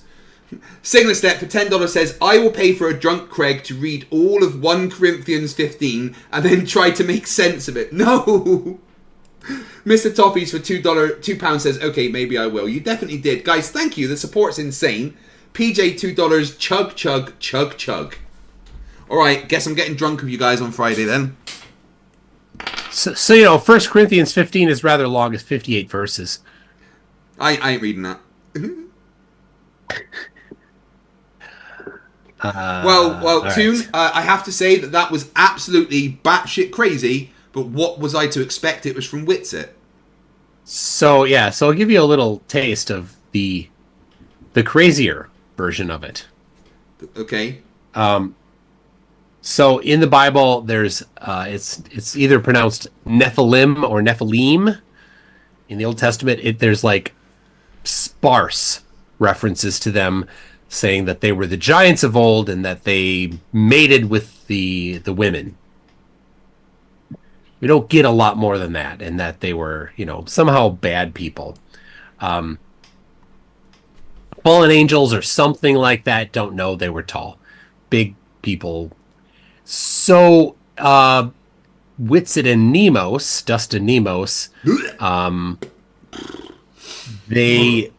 Sigler Step for $10 says, I will pay for a drunk Kreg to read all of 1 Corinthians 15 and then try to make sense of it. No! Mr. Toffees for £2 says, okay, maybe I will. You definitely did. Guys, thank you. The support's insane. PJ $2, chug, chug, chug, chug. Alright, guess I'm getting drunk with you guys on Friday then. So you know, 1 Corinthians 15 is rather long. It's 58 verses. I ain't reading that. Well, Toon, right. I have to say that was absolutely batshit crazy, but what was I to expect? It was from Witsit. So I'll give you a little taste of the crazier version of it. Okay. So in the Bible, there's it's either pronounced Nephilim or Nephilim. In the Old Testament, there's like sparse references to them, saying that they were the giants of old and that they mated with the women. We don't get a lot more than that, and that they were, somehow bad people. Fallen angels or something like that. Don't know. They were tall, big people. So Witsit and Nemos, Dust and Nemos, they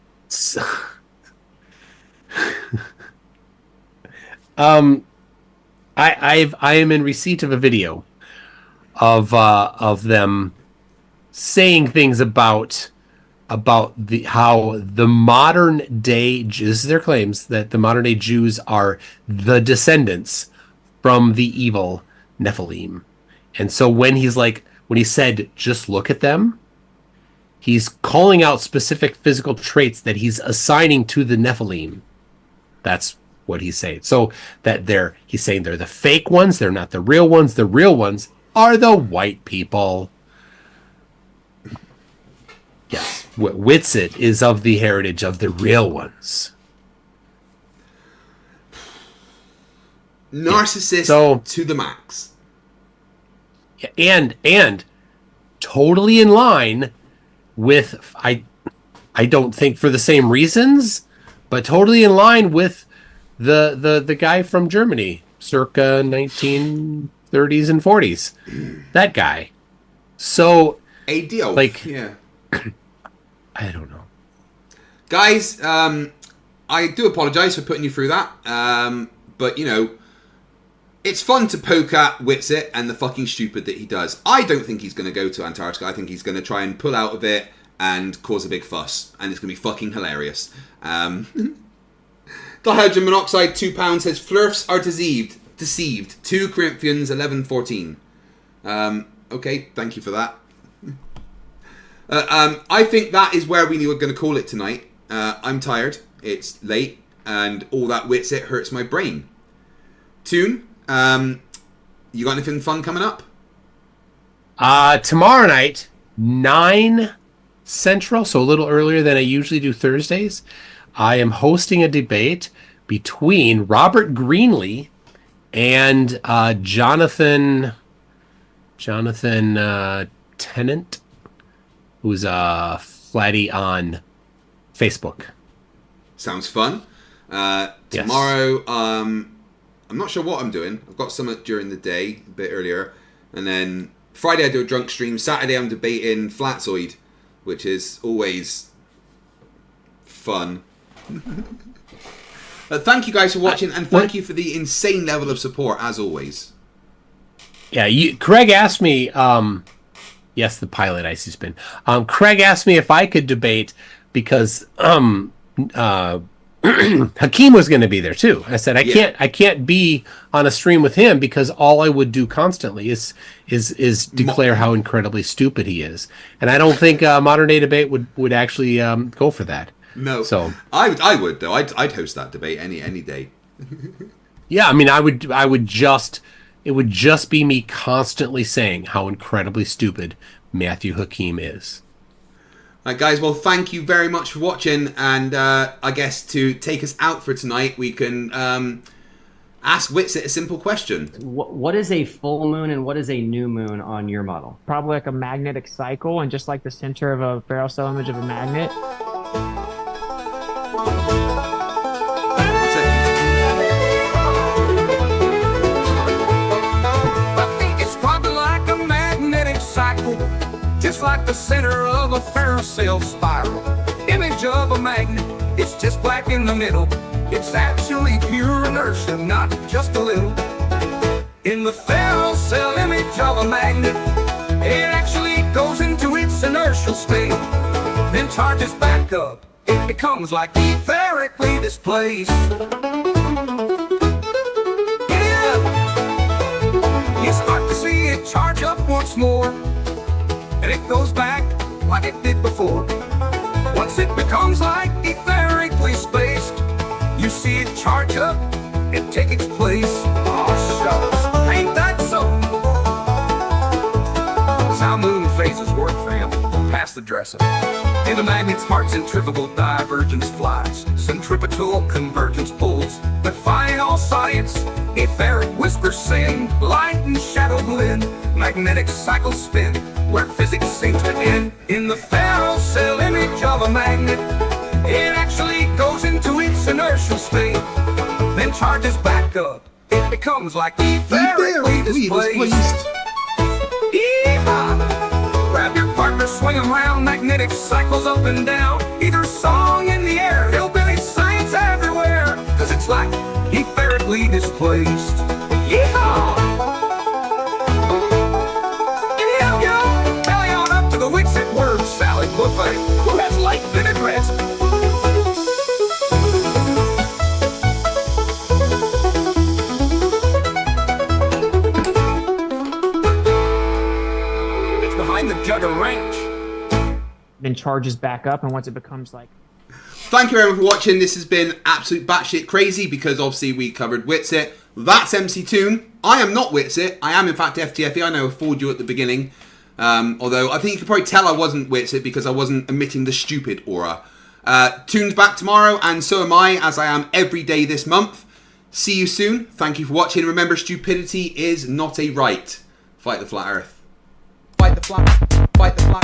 I am in receipt of a video of them saying things about how the modern day, this is their claims, that the modern day Jews are the descendants from the evil Nephilim. And so when he said, just look at them, he's calling out specific physical traits that he's assigning to the Nephilim. That's what he's saying. So that he's saying they're the fake ones, they're not the real ones. The real ones are the white people. Yes, Witsit is of the heritage of the real ones. Narcissist to the max. And totally in line with, I don't think for the same reasons, but totally in line with the guy from Germany, circa 1930s and 40s. That guy. So a deal. Yeah. I don't know. Guys, I do apologize for putting you through that. But it's fun to poke at Witsit and the fucking stupid that he does. I don't think he's going to go to Antarctica. I think he's going to try and pull out of it and cause a big fuss. And it's going to be fucking hilarious. Dihydrogen monoxide, £2 says, Flerfs are deceived. 2 Corinthians 11:14. Okay, thank you for that. I think that is where we were going to call it tonight. I'm tired. It's late. And all that Witsit hurts my brain. Toon, you got anything fun coming up? Tomorrow night, 9 Central, so a little earlier than I usually do Thursdays, I am hosting a debate between Robert Greenlee and Jonathan Tennant, who's flatty on Facebook. Sounds fun. Tomorrow, yes. I'm not sure what I'm doing. I've got some during the day, a bit earlier. And then Friday I do a drunk stream. Saturday I'm debating Flatzoid, which is always fun. But thank you guys for watching, and thank you for the insane level of support, as always. Yeah, Kreg asked me, yes, the pilot icy spin. Kreg asked me if I could debate because Hakeem was going to be there too. I said I can't be on a stream with him because all I would do constantly is declare how incredibly stupid he is, and I don't think modern day debate would actually go for that. No, so I would though. I'd host that debate any day. Yeah, I mean, it would just be me constantly saying how incredibly stupid Matthew Hakeem is. All right, guys, well, thank you very much for watching, and I guess to take us out for tonight, we can ask Witsit a simple question. What is a full moon and what is a new moon on your model? Probably like a magnetic cycle, and just like the center of a barrel cell image of a magnet. Just like the center of a Flerfs cell spiral. Image of a magnet, it's just black in the middle. It's actually pure inertia, not just a little. In the Flerfs cell image of a magnet, it actually goes into its inertial state, then charges back up. It becomes like etherically displaced. Yeah. You start to see it charge up once more, and it goes back like it did before. Once it becomes like etherically spaced, you see it charge up and take its place. Oh, shucks, ain't that so? That's how moon phases work, fam. Pass the dresser. In the magnet's heart, centrifugal divergence flies. Centripetal convergence pulls. Defying all science, etheric whispers sing. Light and shadow blend, magnetic cycles spin, where physics seems to end. In the Flerfs cell image of a magnet, it actually goes into its inertial state, then charges back up. It becomes like etherically displaced. Yeehaw! Grab your partner, swing around, magnetic cycles up and down. Either song in the air, hillbilly science everywhere, cause it's like etherically displaced. Yeehaw! Belly on up to the Witsits word salad buffet. Who has light vinaigrettes? It's behind the Jugger Ranch. Then charges back up, and once it becomes like... Thank you everyone for watching. This has been absolute batshit crazy because obviously we covered Witsit. That's MC Toon. I am not Witsit. I am in fact FTFE. I know I fooled you at the beginning. Although I think you could probably tell I wasn't Witsit because I wasn't emitting the stupid aura. Toon's back tomorrow, and so am I, as I am every day this month. See you soon. Thank you for watching. Remember, stupidity is not a right. Fight the flat earth. Fight the fly, fight the fly,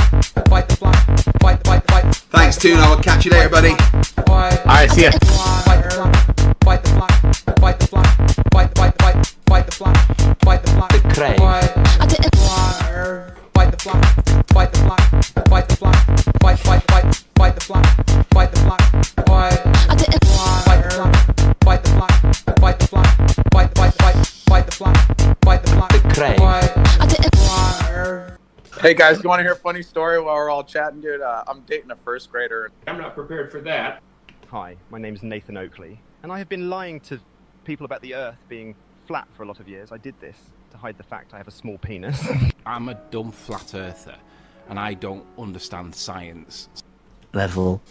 fight the fly, fight the fight. Thanks, Toon. I will catch you later, buddy. Alright, see ya. Fight the fly, fight the fly, fight the fly, fight the fight the fly, fight the fly. The Kreg. Fight the fly, fight the fly, fight the fly, fight the fly, fight the fly, fight the fly, fight the fly, fight the fly, fight the fly, fight the fly, fight the fly. The Kreg. Hey guys, you want to hear a funny story while we're all chatting, dude? I'm dating a first grader. I'm not prepared for that. Hi, my name is Nathan Oakley, and I have been lying to people about the Earth being flat for a lot of years. I did this to hide the fact I have a small penis. I'm a dumb flat earther, and I don't understand science. Level